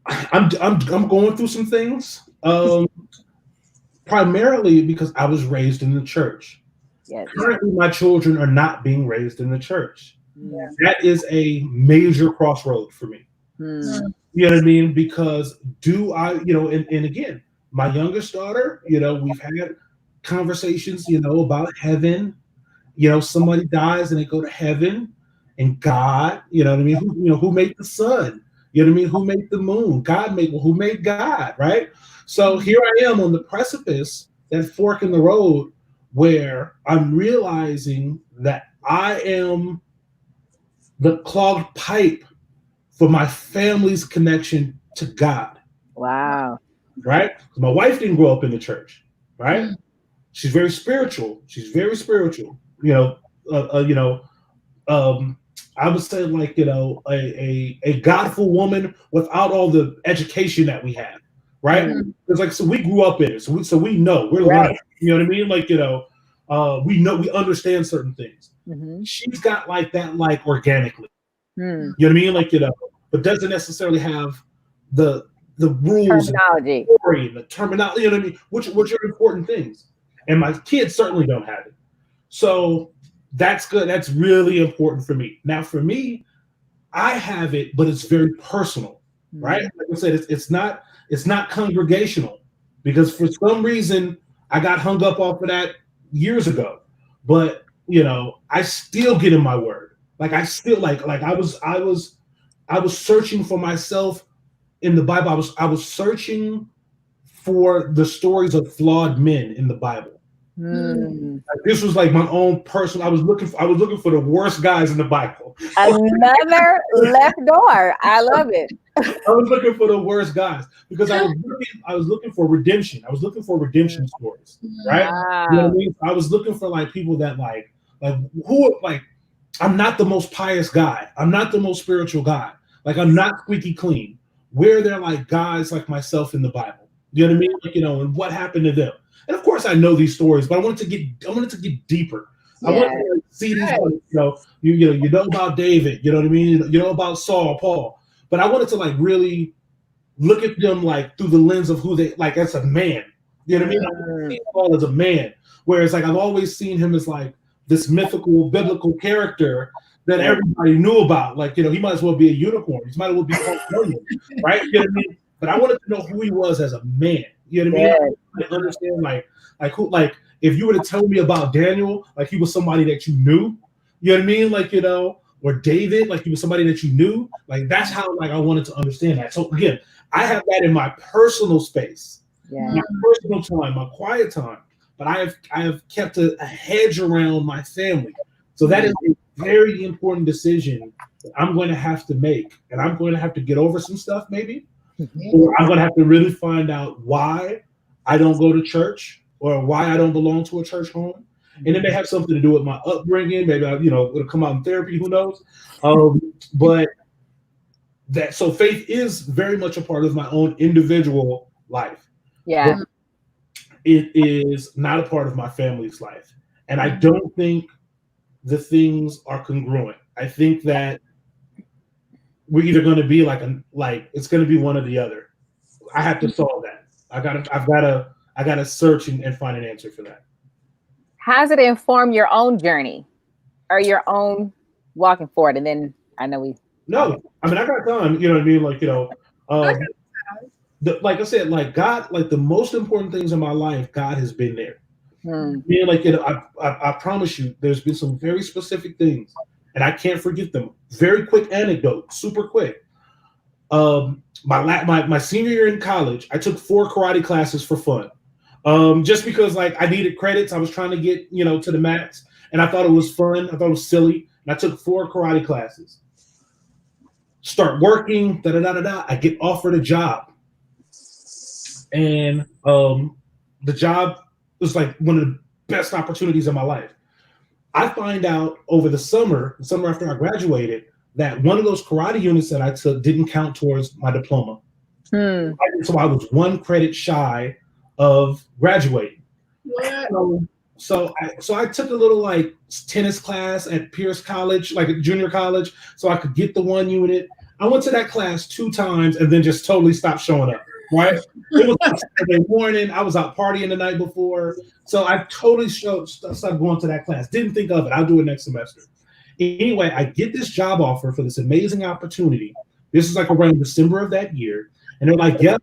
I'm going through some things. Primarily because I was raised in the church. Yes. Currently, my children are not being raised in the church. Yeah. That is a major crossroad for me. Hmm. You know what I mean? Because do I, and again, my youngest daughter, we've had conversations, about heaven. Somebody dies and they go to heaven, and God, you know what I mean? Who made the sun? You know what I mean? Who made the moon? Who made God, right? So here I am on the precipice, that fork in the road, where I'm realizing that I am the clogged pipe for my family's connection to God. Wow. Right? My wife didn't grow up in the church, right? She's very spiritual. I would say like, a godful woman without all the education that we have, right? It's like, so we grew up in it. So we know, we're learning, you know what I mean? Like, we understand certain things. Mm-hmm. She's got like that, like organically, Hmm. you know what I mean? Like, but doesn't necessarily have the rules, Terminology. and the terminology, you know what I mean? Which are important things. And my kids certainly don't have it. So that's good. That's really important for me. Now, for me, I have it, but it's very personal, right? Like I said, it's not congregational, because for some reason I got hung up off of that years ago. But I still get in my word. Like I still like I was searching for myself in the Bible. I was searching for the stories of flawed men in the Bible. Like, this was like my own personal. I was looking for the worst guys in the Bible. Another left door. I love it. I was looking for the worst guys because I was looking for redemption. I was looking for redemption stories, right? Wow. You know what I mean? I was looking for like people that like who like. I'm not the most pious guy. I'm not the most spiritual guy. Like, I'm not squeaky clean. Where they're like guys like myself in the Bible. You know what I mean? Like, and what happened to them. And of course I know these stories, but I wanted to get deeper. I wanted to like, see these, you know about David, you know what I mean? You know about Saul, Paul. But I wanted to like really look at them like through the lens of who they like as a man. You know what I mean? I see Paul as a man. Whereas like I've always seen him as like this mythical biblical character that everybody knew about. Like, he might as well be a unicorn. He might as well be Paul Williams, right? You know what I mean? But I wanted to know who he was as a man. You know what I mean? I understand like who, like if you were to tell me about Daniel, like he was somebody that you knew, you know what I mean? Like, or David, like he was somebody that you knew. Like that's how like I wanted to understand that. So again, I have that in my personal space, my personal time, my quiet time. But I have kept a hedge around my family. So that is a very important decision that I'm going to have to make. And I'm going to have to get over some stuff maybe. Or I'm going to have to really find out why I don't go to church or why I don't belong to a church home. And it may have something to do with my upbringing. Maybe it'll come out in therapy, who knows? But so faith is very much a part of my own individual life. Yeah. But it is not a part of my family's life. And I don't think the things are congruent. I think that we're either going to be like it's going to be one or the other. I have to solve that. I gotta search and find an answer for that. How does it inform your own journey or your own walking forward? And then I know No, I mean, I got time, you know what I mean? Like, like I said, like God, like the most important things in my life, God has been there. Man, like, you know, I promise you, there's been some very specific things, and I can't forget them. Very quick anecdote, super quick. My senior year in college, I took 4 karate classes for fun. Just because like I needed credits, I was trying to get, you know, to the max, and I thought it was fun. I thought it was silly, and I took 4 karate classes. Start working, I get offered a job, and the job was like one of the best opportunities of my life. I find out over the summer after I graduated, that one of those karate units that I took didn't count towards my diploma. So I was 1 credit shy of graduating. So I took a little like tennis class at Pierce College, like a junior college, so I could get the 1 unit. I went to that class 2 times and then just totally stopped showing up. Right? It was like Saturday morning. I was out partying the night before, so I totally started going to that class. Didn't think of it. I'll do it next semester. Anyway, I get this job offer for this amazing opportunity. This is like around December of that year, and they're like, "Yep,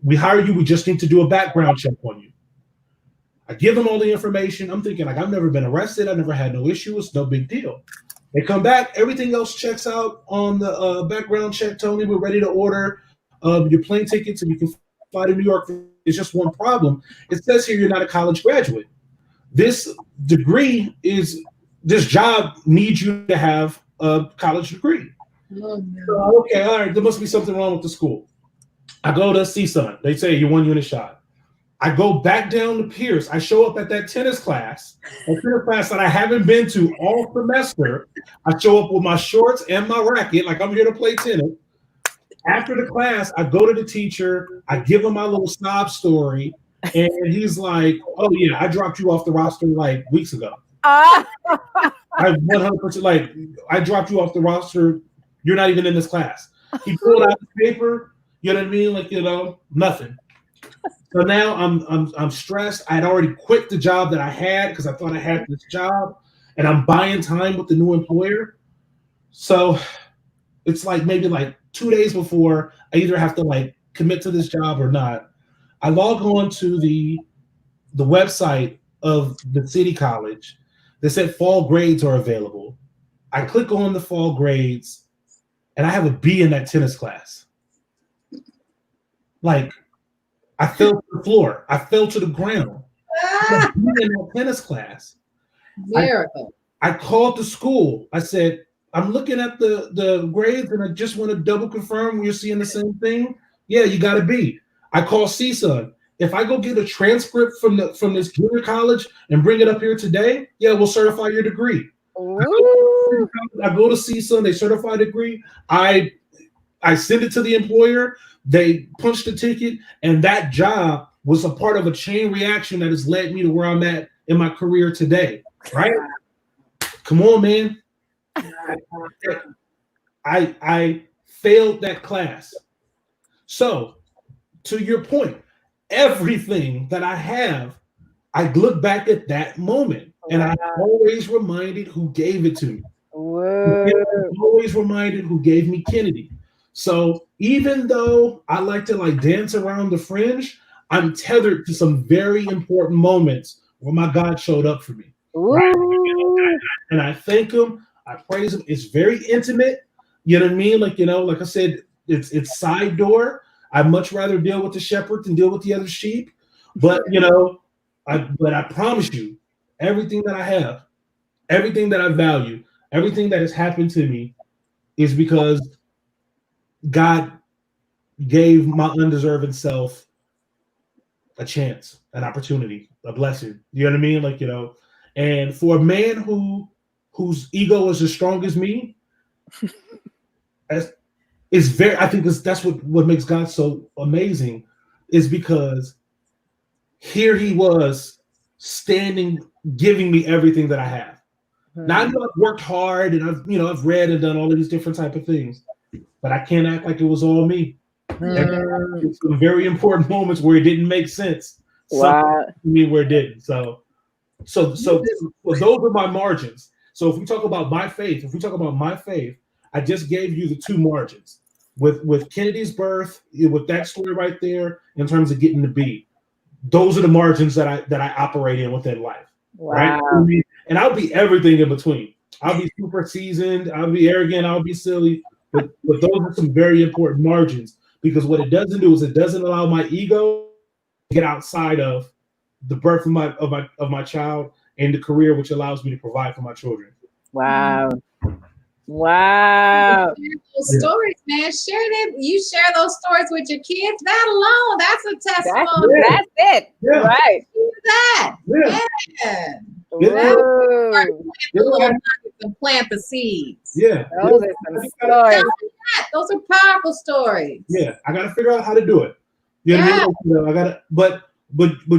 we hire you. We just need to do a background check on you." I give them all the information. I'm thinking like I've never been arrested. I've never had no issues. No big deal. They come back. Everything else checks out on the background check. Tony, we're ready to order your plane tickets and you can fly to New York. It's just one problem. It says here you're not a college graduate. This job needs you to have a college degree. Oh, no. So, okay, all right. There must be something wrong with the school. I go to CSUN. They say you're 1 unit shy. I go back down to Pierce. I show up at that tennis class, that I haven't been to all semester. I show up with my shorts and my racket, like I'm here to play tennis. After the class, I go to the teacher. I give him my little sob story, and he's like, "Oh yeah, I dropped you off the roster like weeks ago." I 100% like I dropped you off the roster. You're not even in this class. He pulled out the paper. You know what I mean? Like, you know, nothing. So now I'm stressed. I had already quit the job that I had because I thought I had this job, and I'm buying time with the new employer. So it's like maybe like 2 days before I either have to like commit to this job or not. I log on to the website of the city college. They said fall grades are available. I click on the fall grades, and I have a B in that tennis class. Like, I fell to the floor. I fell to the ground. I in that tennis class. Miracle. I called the school. I said, I'm looking at the grades, and I just want to double confirm you're seeing the same thing. Yeah, you got to be. I call CSUN. If I go get a transcript from this junior college and bring it up here today, yeah, we'll certify your degree. I go to CSUN, they certify the degree. I send it to the employer. They punch the ticket, and that job was a part of a chain reaction that has led me to where I'm at in my career today. Right? Come on, man. I failed that class. So, to your point, everything that I have, I look back at that moment, and I'm always reminded who gave it to me. I'm always reminded who gave me Kennedy. So even though I like to like dance around the fringe, I'm tethered to some very important moments where my God showed up for me. Right? And I thank him. I praise him. It's very intimate. You know what I mean? Like, you know, like I said, it's side door. I'd much rather deal with the shepherd than deal with the other sheep. But, you know, I promise you, everything that I have, everything that I value, everything that has happened to me is because God gave my undeserving self a chance, an opportunity, a blessing. You know what I mean? Like, you know, and for a man whose ego is as strong as me, I think that's what makes God so amazing, is because here he was standing, giving me everything that I have. Now I know I've worked hard and I've read and done all of these different type of things, but I can't act like it was all me. It's some very important moments where it didn't make sense. Wow. To me where it didn't. So those are my margins. So if we talk about my faith, I just gave you the 2 margins with Kennedy's birth, with that story right there in terms of getting the B. those are the margins that I operate in within life. Wow. Right? And I'll be everything in between. I'll be super seasoned, I'll be arrogant, I'll be silly, but those are some very important margins, because what it doesn't do is it doesn't allow my ego to get outside of the birth of my child and the career which allows me to provide for my children. Wow. Wow. Those stories, man. Share them. You share those stories with your kids. That alone, that's a testimony. That's it. Yeah. Right. Do that. Yeah. Yeah. Yeah. And plant the seeds. Yeah. Those are some stories. Those are powerful stories. Yeah. I gotta figure out how to do it. You know what I mean? You know, I gotta, but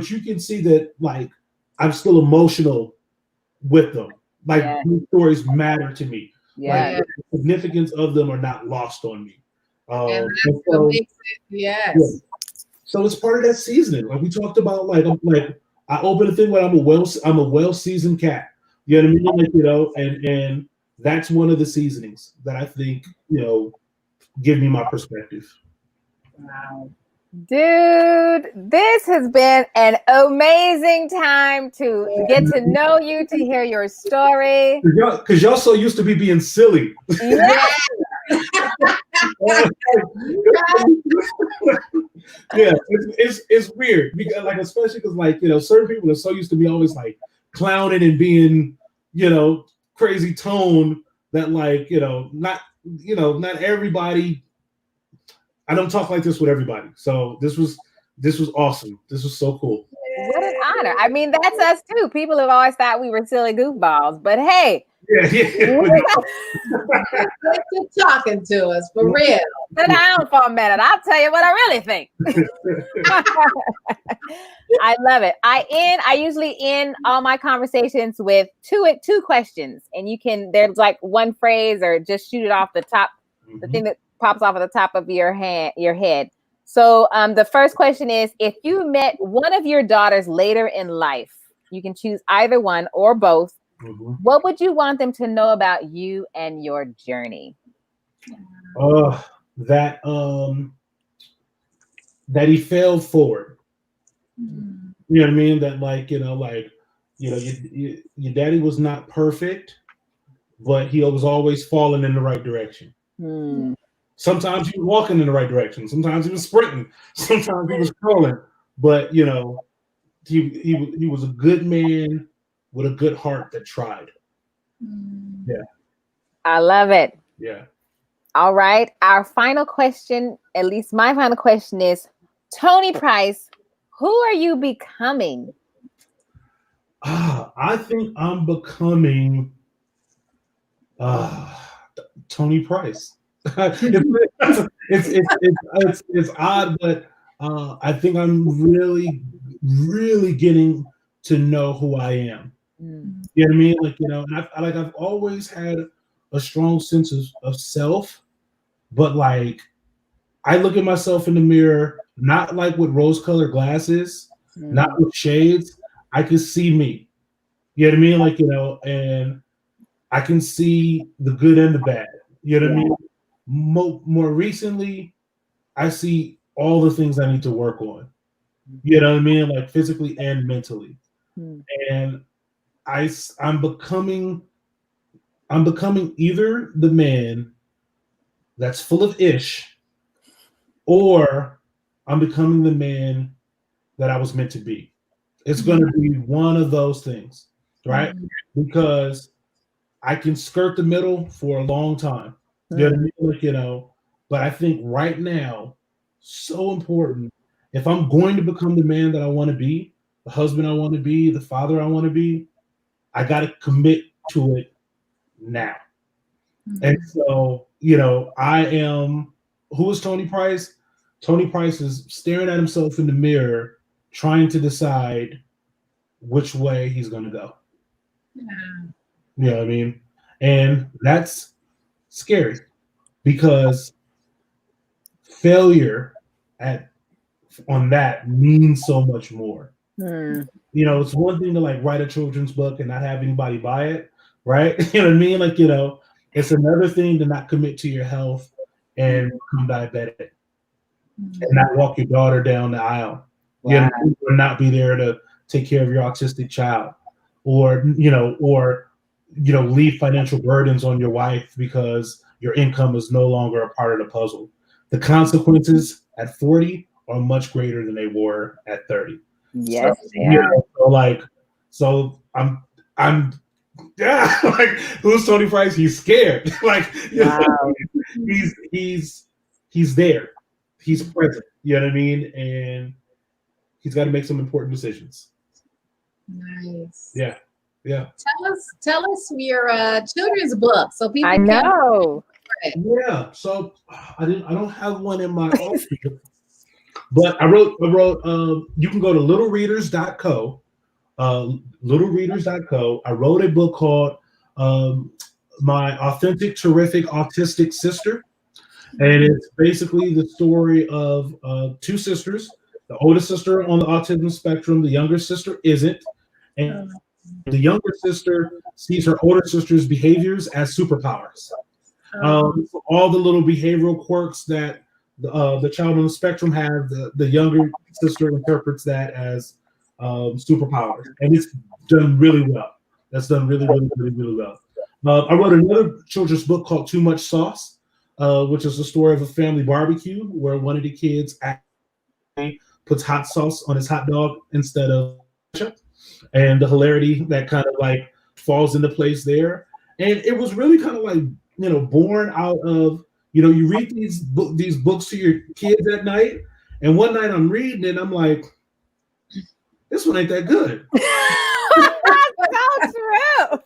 you can see that, like, I'm still emotional with them. Like, these stories matter to me. Yeah. Like, the significance of them are not lost on me. And that's what makes it, yes. Yeah. So it's part of that seasoning. Like we talked about, like I open the thing when I'm a well seasoned cat. You know what I mean? Like, you know, and that's one of the seasonings that I think, you know, give me my perspective. Wow. Dude, this has been an amazing time to get to know you, to hear your story. Because y'all so used to me being silly. Yeah. Yeah, it's weird, because, like, especially because, like, you know, certain people are so used to me always like clowning and being, you know, crazy tone, that, like, you know, not everybody. I don't talk like this with everybody. So this was awesome. This was so cool. What an honor. I mean, that's us too. People have always thought we were silly goofballs, but hey. Yeah. You're talking to us for real. Sit down for a minute. I'll tell you what I really think. I love it. I usually end all my conversations with two questions, and there's like one phrase, or just shoot it off the top, the thing that pops off at the top of your head. So the first question is, if you met one of your daughters later in life, you can choose either one or both. What would you want them to know about you and your journey? That he failed forward. You know what I mean? That, like, you know, your daddy was not perfect, but he was always falling in the right direction. Sometimes he was walking in the right direction. Sometimes he was sprinting. Sometimes he was crawling. But, you know, he was a good man with a good heart that tried. Yeah. I love it. Yeah. All right. Our final question, at least my final question, is, Tony Price, who are you becoming? I think I'm becoming Tony Price. It's odd, but I think I'm really, really getting to know who I am. You know what I mean? Like, you know, and I've always had a strong sense of self, but, like, I look at myself in the mirror, not like with rose-colored glasses, not with shades. I can see me. You know what I mean? Like, you know, and I can see the good and the bad. You know what I mean? More recently, I see all the things I need to work on. You know what I mean? Like, physically and mentally. And I'm becoming either the man that's full of ish, or I'm becoming the man that I was meant to be. It's going to be one of those things, right? Because I can skirt the middle for a long time. You know what I mean? Like, you know, but I think right now, so important, if I'm going to become the man that I want to be, the husband I want to be, the father I want to be, I got to commit to it now. And so, you know, who is Tony Price? Tony Price is staring at himself in the mirror, trying to decide which way he's going to go. You know what I mean? And that's scary, because failure on that means so much more. You know, it's one thing to, like, write a children's book and not have anybody buy it, right? You know what I mean? Like, you know, it's another thing to not commit to your health and become diabetic and not walk your daughter down the aisle. You Wow. know, or not be there to take care of your autistic child, or leave financial burdens on your wife because your income is no longer a part of the puzzle. The consequences at 40 are much greater than they were at 30. So, Yes, they are. I'm yeah, like, who's Tony Price? He's scared. Like, Wow. he's there. He's present. You know what I mean? And he's got to make some important decisions. Nice. Yeah. Yeah. Tell us your children's book so people I can know. Yeah. So I don't have one in my office, but I wrote you can go to littlereaders.co. Littlereaders.co. I wrote a book called My Authentic, Terrific Autistic Sister. And it's basically the story of two sisters. The older sister on the autism spectrum, the younger sister isn't. And the younger sister sees her older sister's behaviors as superpowers. So all the little behavioral quirks that the child on the spectrum have, the younger sister interprets that as superpowers. And it's done really well. That's done really, really, really, really well. I wrote another children's book called Too Much Sauce, which is the story of a family barbecue where one of the kids actually puts hot sauce on his hot dog instead of ketchup, and the hilarity that kind of like falls into place there. And it was really kind of like, born out of, you read these books to your kids at night, and one night I'm reading it and I'm like, this one ain't that good. That's so true.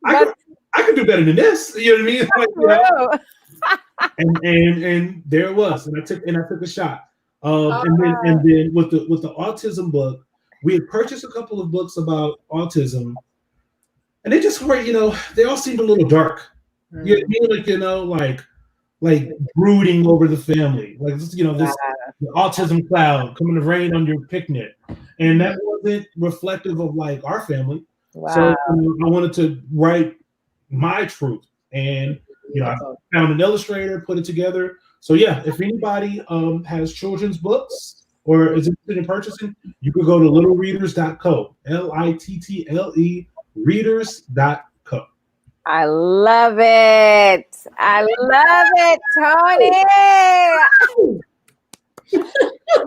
I can do better than this. You know what I mean? Like, and there it was, and I took a shot. And then with the autism book, we had purchased a couple of books about autism, and they just were, they all seemed a little dark. You know what I mean? Like brooding over the family, like this, this the autism cloud coming to rain on your picnic, and that wasn't reflective of like our family. Wow. So I wanted to write my truth, and I found an illustrator, put it together. So yeah, if anybody has children's books or is interested in purchasing, you could go to littlereaders.co, LITTLE readers.co. I love it. I love it, Tony.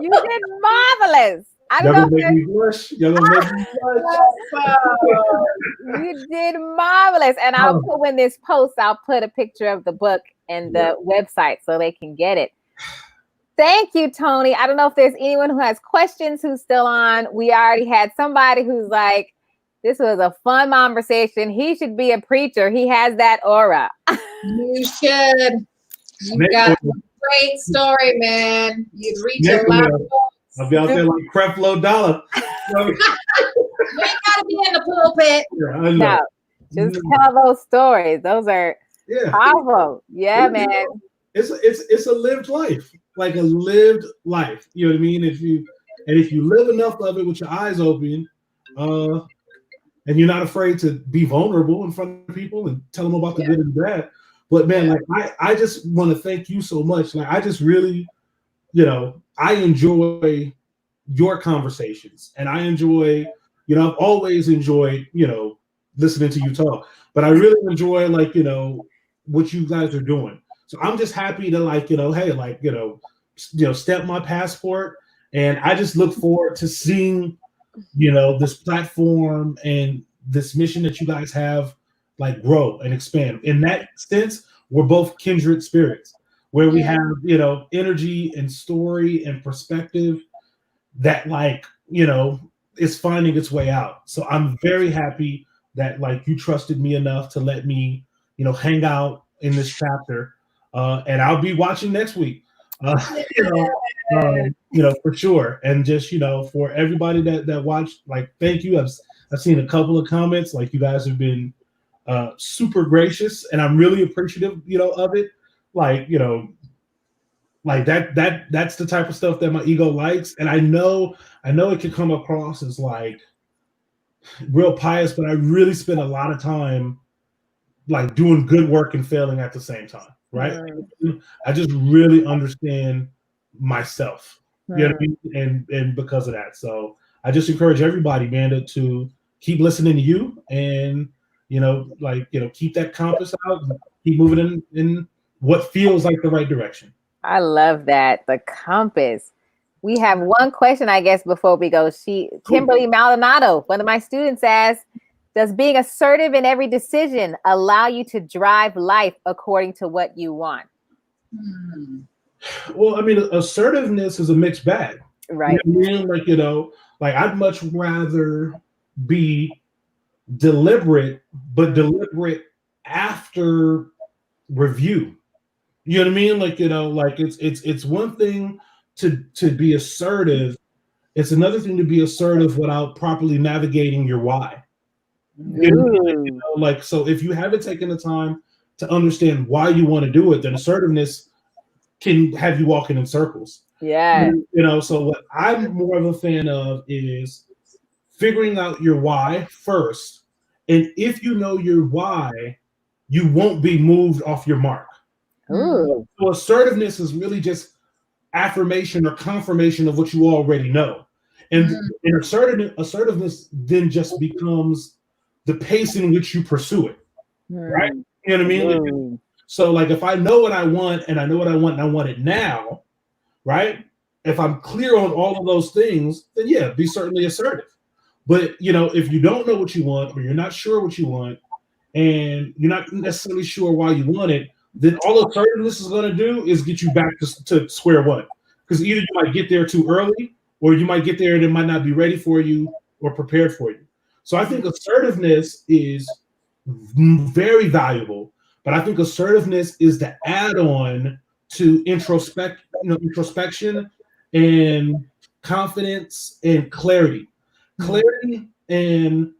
You did marvelous. I Y'all don't gonna know make me blush. Y'all gonna make me blush. you did marvelous. And I'll put when this post, I'll put a picture of the book and the website so they can get it. Thank you, Tony. I don't know if there's anyone who has questions who's still on. We already had somebody who's like, this was a fun conversation. He should be a preacher. He has that aura. You should. You got a great story, man. You'd reach a lot of folks. I'll be out there like Creflo Dollar. You ain't gotta be in the pulpit. Yeah, no, just tell those stories. Those are powerful. Yeah, man. It's a lived life, like a lived life. You know what I mean? If you live enough of it with your eyes open, and you're not afraid to be vulnerable in front of people and tell them about the good and the bad. But man, like I just want to thank you so much. Like I just really, I enjoy your conversations, and I enjoy, I've always enjoyed, listening to you talk. But I really enjoy what you guys are doing. So I'm just happy to hey, step my passport, and I just look forward to seeing this platform and this mission that you guys have grow and expand. In that sense, we're both kindred spirits, where we have energy and story and perspective that is finding its way out. So I'm very happy that you trusted me enough to let me hang out in this chapter, and I'll be watching next week. For sure. And just, for everybody that watched, thank you. I've seen a couple of comments, you guys have been super gracious, and I'm really appreciative, of it. That's the type of stuff that my ego likes. And I know it can come across as real pious, but I really spend a lot of time doing good work and failing at the same time. Right. I just really understand myself. You know what I mean? And because of that. So I just encourage everybody, man, to keep listening to you and, keep that compass out and keep moving in what feels like the right direction. I love that. The compass. We have one question, I guess, before we go. Kimberly Maldonado, one of my students, asks, does being assertive in every decision allow you to drive life according to what you want? Well, I mean, assertiveness is a mixed bag. Right. You know what I mean? Like I'd much rather be deliberate, but deliberate after review. You know what I mean? Like it's one thing to be assertive. It's another thing to be assertive without properly navigating your why. So if you haven't taken the time to understand why you want to do it, then assertiveness can have you walking in circles. Yeah. So what I'm more of a fan of is figuring out your why first. And if you know your why, you won't be moved off your mark. Ooh. So assertiveness is really just affirmation or confirmation of what you already know. And assertiveness then just becomes the pace in which you pursue it. Right? You know what I mean? So like if I know what I want and I know what I want and I want it now, right? If I'm clear on all of those things, then yeah, be certainly assertive. But if you don't know what you want or you're not sure what you want and you're not necessarily sure why you want it, then all assertiveness is going to do is get you back to square one. Because either you might get there too early or you might get there and it might not be ready for you or prepared for you. So I think assertiveness is very valuable, but I think assertiveness is the add-on to introspection and confidence and clarity. Clarity and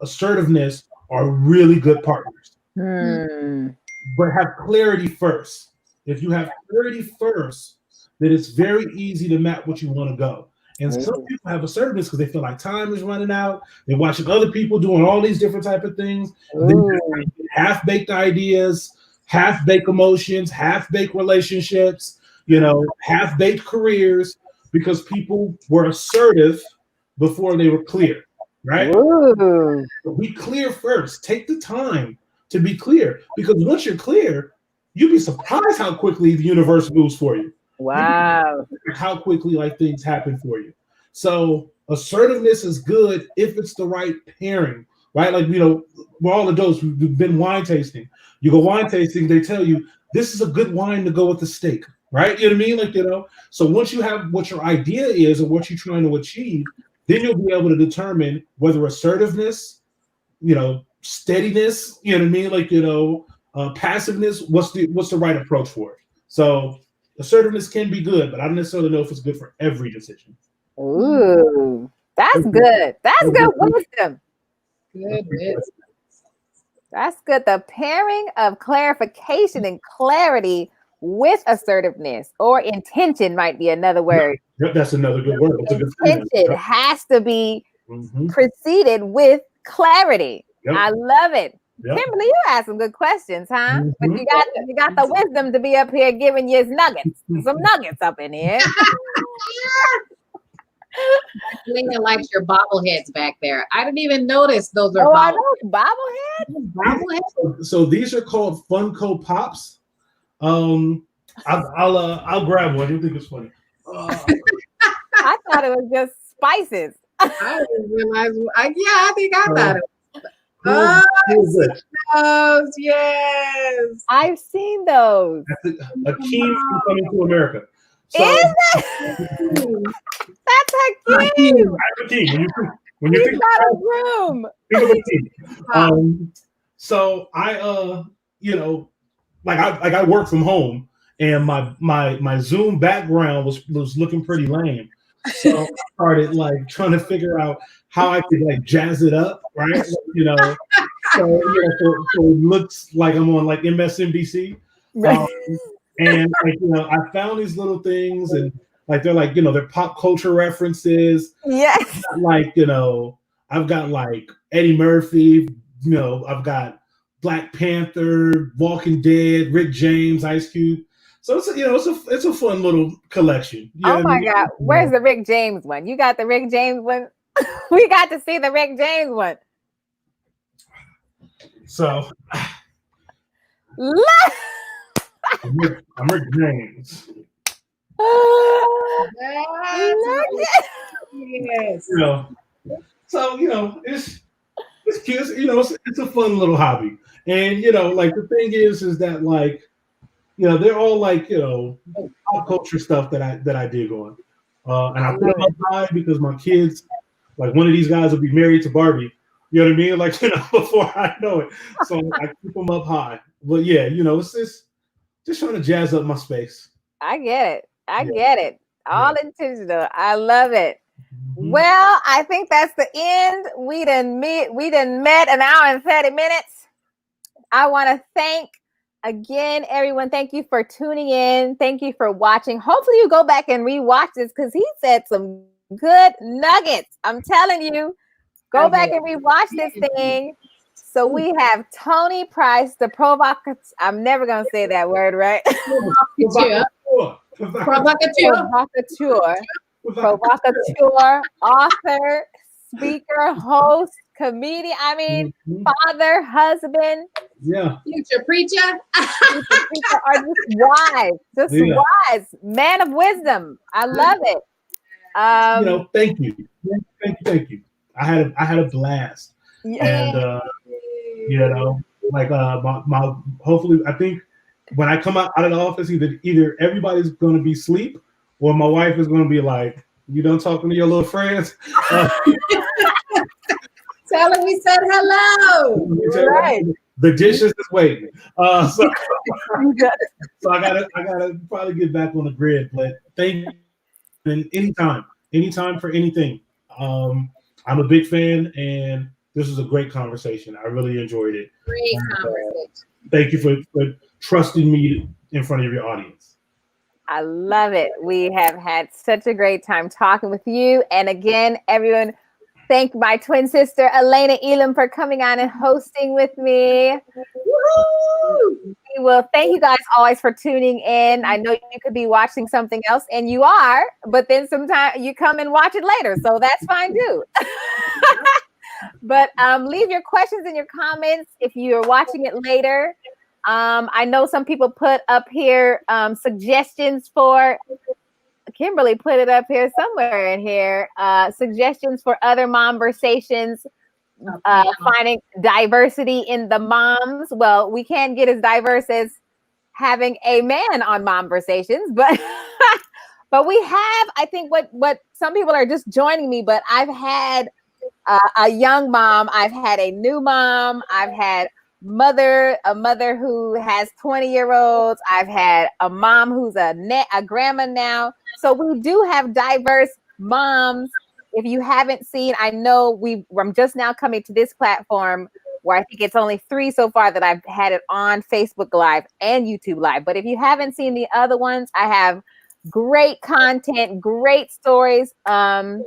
assertiveness are really good partners. But have clarity first. If you have clarity first, then it's very easy to map what you want to go. And some people have assertiveness because they feel like time is running out. They're watching other people doing all these different type of things. Half-baked ideas, half-baked emotions, half-baked relationships, half-baked careers, because people were assertive before they were clear, right? So be clear first. Take the time to be clear, because once you're clear, you'd be surprised how quickly the universe moves for you. Wow. How quickly things happen for you. So assertiveness is good if it's the right pairing, right? Like, we're all adults. We've been wine tasting. You go wine tasting, they tell you this is a good wine to go with the steak, right? You know what I mean? So once you have what your idea is and what you're trying to achieve, then you'll be able to determine whether assertiveness, steadiness, passiveness, what's the right approach for it. So assertiveness can be good, but I don't necessarily know if it's good for every decision. Ooh, that's good. That's good wisdom. Good wisdom. That's good. The pairing of clarification and clarity with assertiveness, or intention might be another word. Yep, that's another good word. Intention has to be preceded with clarity. Yep. I love it. Yep. Kimberly, you asked some good questions, huh? But you got the wisdom to be up here giving you some nuggets up in here. Alayna likes your bobbleheads back there. I didn't even notice those are bobbleheads. So these are called Funko Pops. I'll grab one. You think it's funny? I thought it was just spices. I didn't realize. I think I thought it. Oh, yes. I've seen those. That's a key from Coming to America. So, is it? That's a key. When you think about a room. Think of a key. So I I work from home, and my Zoom background was looking pretty lame. So I started trying to figure out how I could jazz it up, right? So it looks like I'm on MSNBC. Right. And I found these little things, and they're they're pop culture references. Yes. I've got Eddie Murphy. I've got Black Panther, Walking Dead, Rick James, Ice Cube. So it's it's a fun little collection. Oh my God. Where's the Rick James one? You got the Rick James one? We got to see the Rick James one. So I'm Rick James. Yes. So it's cute. It's a fun little hobby. And like the thing is that like they're all like pop culture stuff that I dig on. And I put them up high because my kids, like one of these guys will be married to Barbie. You know what I mean? Like before I know it. So I keep them up high. But yeah, it's just trying to jazz up my space. I get it. I get it. All intentional. I love it. Well, I think that's the end. We done met an hour and 30 minutes. I want to thank again, everyone. Thank you for tuning in. Thank you for watching. Hopefully you go back and rewatch this because he said some good nuggets. I'm telling you, go back and rewatch this thing. So we have Tony Price, the provocateur. I'm never going to say that word, right? Provocateur, author, speaker, host, comedian. I mean, father, husband. Yeah. Future preacher. Or just wise, man of wisdom. I love it. Thank you. I had a blast. And like my hopefully I think when I come out of the office, either everybody's going to be asleep or my wife is going to be like, "You done talking to your little friends?" Tell them we said hello. Right. The dishes is waiting. So I gotta probably get back on the grid. But thank you. And anytime for anything. I'm a big fan, and this was a great conversation. I really enjoyed it. Great conversation. Thank you for trusting me in front of your audience. I love it. We have had such a great time talking with you. And again, everyone, thank my twin sister, Alayna Elam, for coming on and hosting with me. Woo-hoo! Well, thank you guys always for tuning in. I know you could be watching something else, and you are, but then sometimes you come and watch it later. So that's fine too. But leave your questions and your comments if you're watching it later. I know some people put up here suggestions for, Kimberly put it up here somewhere in here, suggestions for other Mom-Versations, finding diversity in the moms. Well, we can't get as diverse as having a man on Mom-Versations, but but we have, I think what some people are just joining me, but I've had a young mom, I've had a new mom, I've had a mother who has 20-year-olds, I've had a mom who's a grandma now. So we do have diverse moms. If you haven't seen, I know I'm just now coming to this platform where I think it's only 3 so far that I've had it on Facebook Live and YouTube Live. But if you haven't seen the other ones, I have great content, great stories of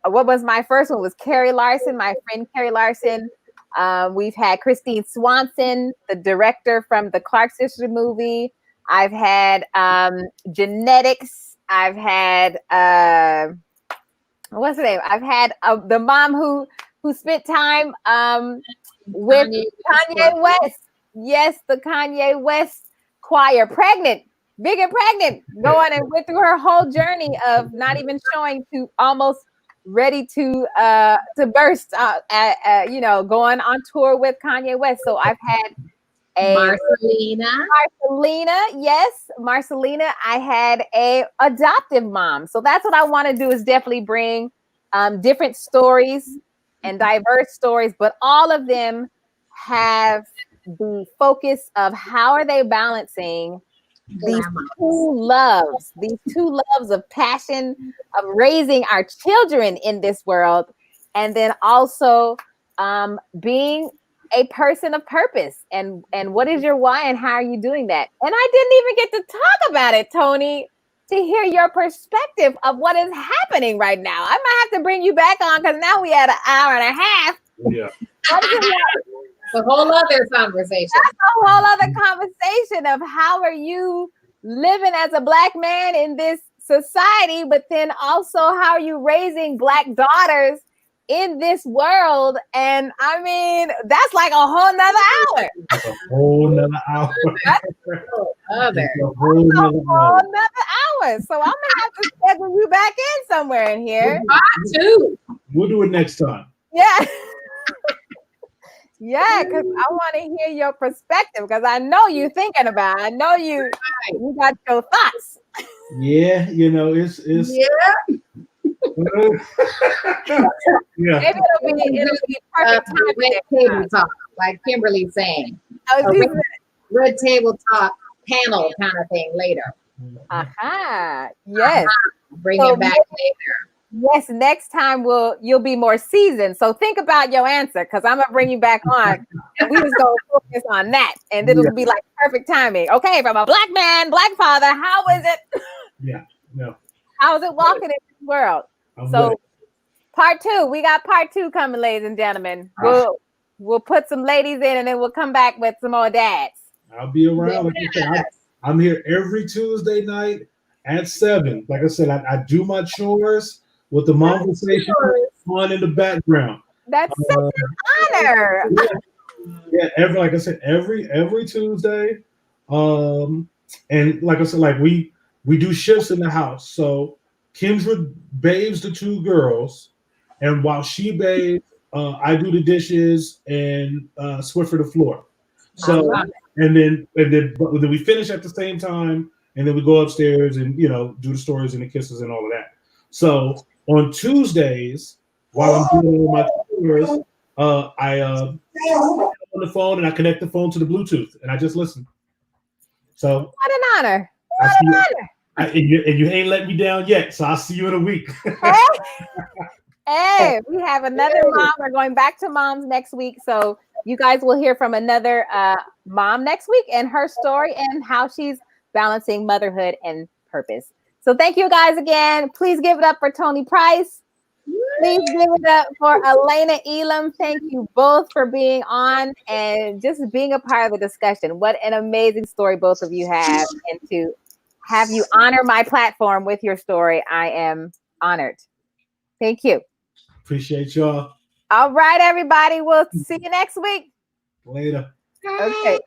what was my first one was Carrie Larson, my friend Carrie Larson. We've had Christine Swanson, the director from the Clark Sister movie. I've had genetics. I've had what's her name? I've had the mom who spent time with Kanye West. Yes, the Kanye West choir, big and pregnant, going and went through her whole journey of not even showing to almost ready to burst, going on tour with Kanye West. So I've had Marcelina. Yes, Marcelina. I had a adoptive mom. So that's what I want to do, is definitely bring different stories and diverse stories, but all of them have the focus of how are they balancing these two loves of passion of raising our children in this world, and then also being a person of purpose, and what is your why and how are you doing that? And I didn't even get to talk about it, Tony, to hear your perspective of what is happening right now. I might have to bring you back on because now we had an hour and a half. Yeah. It's a whole other conversation. That's a whole other conversation of how are you living as a Black man in this society, but then also how are you raising Black daughters in this world? And I mean, that's like a whole nother hour. That's a whole nother hour. Other. A whole nother hour. Hour. So I'm gonna have to schedule you back in somewhere in here. Too. We'll do it next time. Yeah. Yeah, because I want to hear your perspective because I know you thinking about it. I know you got your thoughts. Yeah, you know, it's Yeah. yeah. Maybe it'll be perfect time. Red table talk, like Kimberly's saying. I was doing Red table talk panel kind of thing later. Aha. Yes. Bring So it back later. Yes, next time you'll be more seasoned. So think about your answer because I'm gonna bring you back on and we just gonna focus on that. And it'll be like perfect timing. Okay, from a Black man, Black father, how is it? Yeah, no. How is it walking in this world? So part 2, we got part 2 coming, ladies and gentlemen. We'll put some ladies in and then we'll come back with some more dads. I'll be around. Like I said, I'm here every Tuesday night at 7. Like I said, I do my chores with the Mom-Versations on in the background. That's such an honor. Yeah, like I said, every Tuesday. And like I said, like we do shifts in the house. So Kendra bathes the 2 girls, and while she bathes, I do the dishes and Swiffer the floor. So and then we finish at the same time, and then we go upstairs and do the stories and the kisses and all of that. So on Tuesdays, while I'm doing all my tours, I on the phone and I connect the phone to the Bluetooth and I just listen. So what an honor! What an honor! And you ain't let me down yet, so I'll see you in a week. Hey, we have another mom. We're going back to moms next week, so you guys will hear from another mom next week and her story and how she's balancing motherhood and purpose. So thank you guys again. Please give it up for Tony Price. Please give it up for Alayna Elam. Thank you both for being on and just being a part of the discussion. What an amazing story both of you have. And to have you honor my platform with your story, I am honored. Thank you. Appreciate y'all. All right, everybody. We'll see you next week. Later. Okay.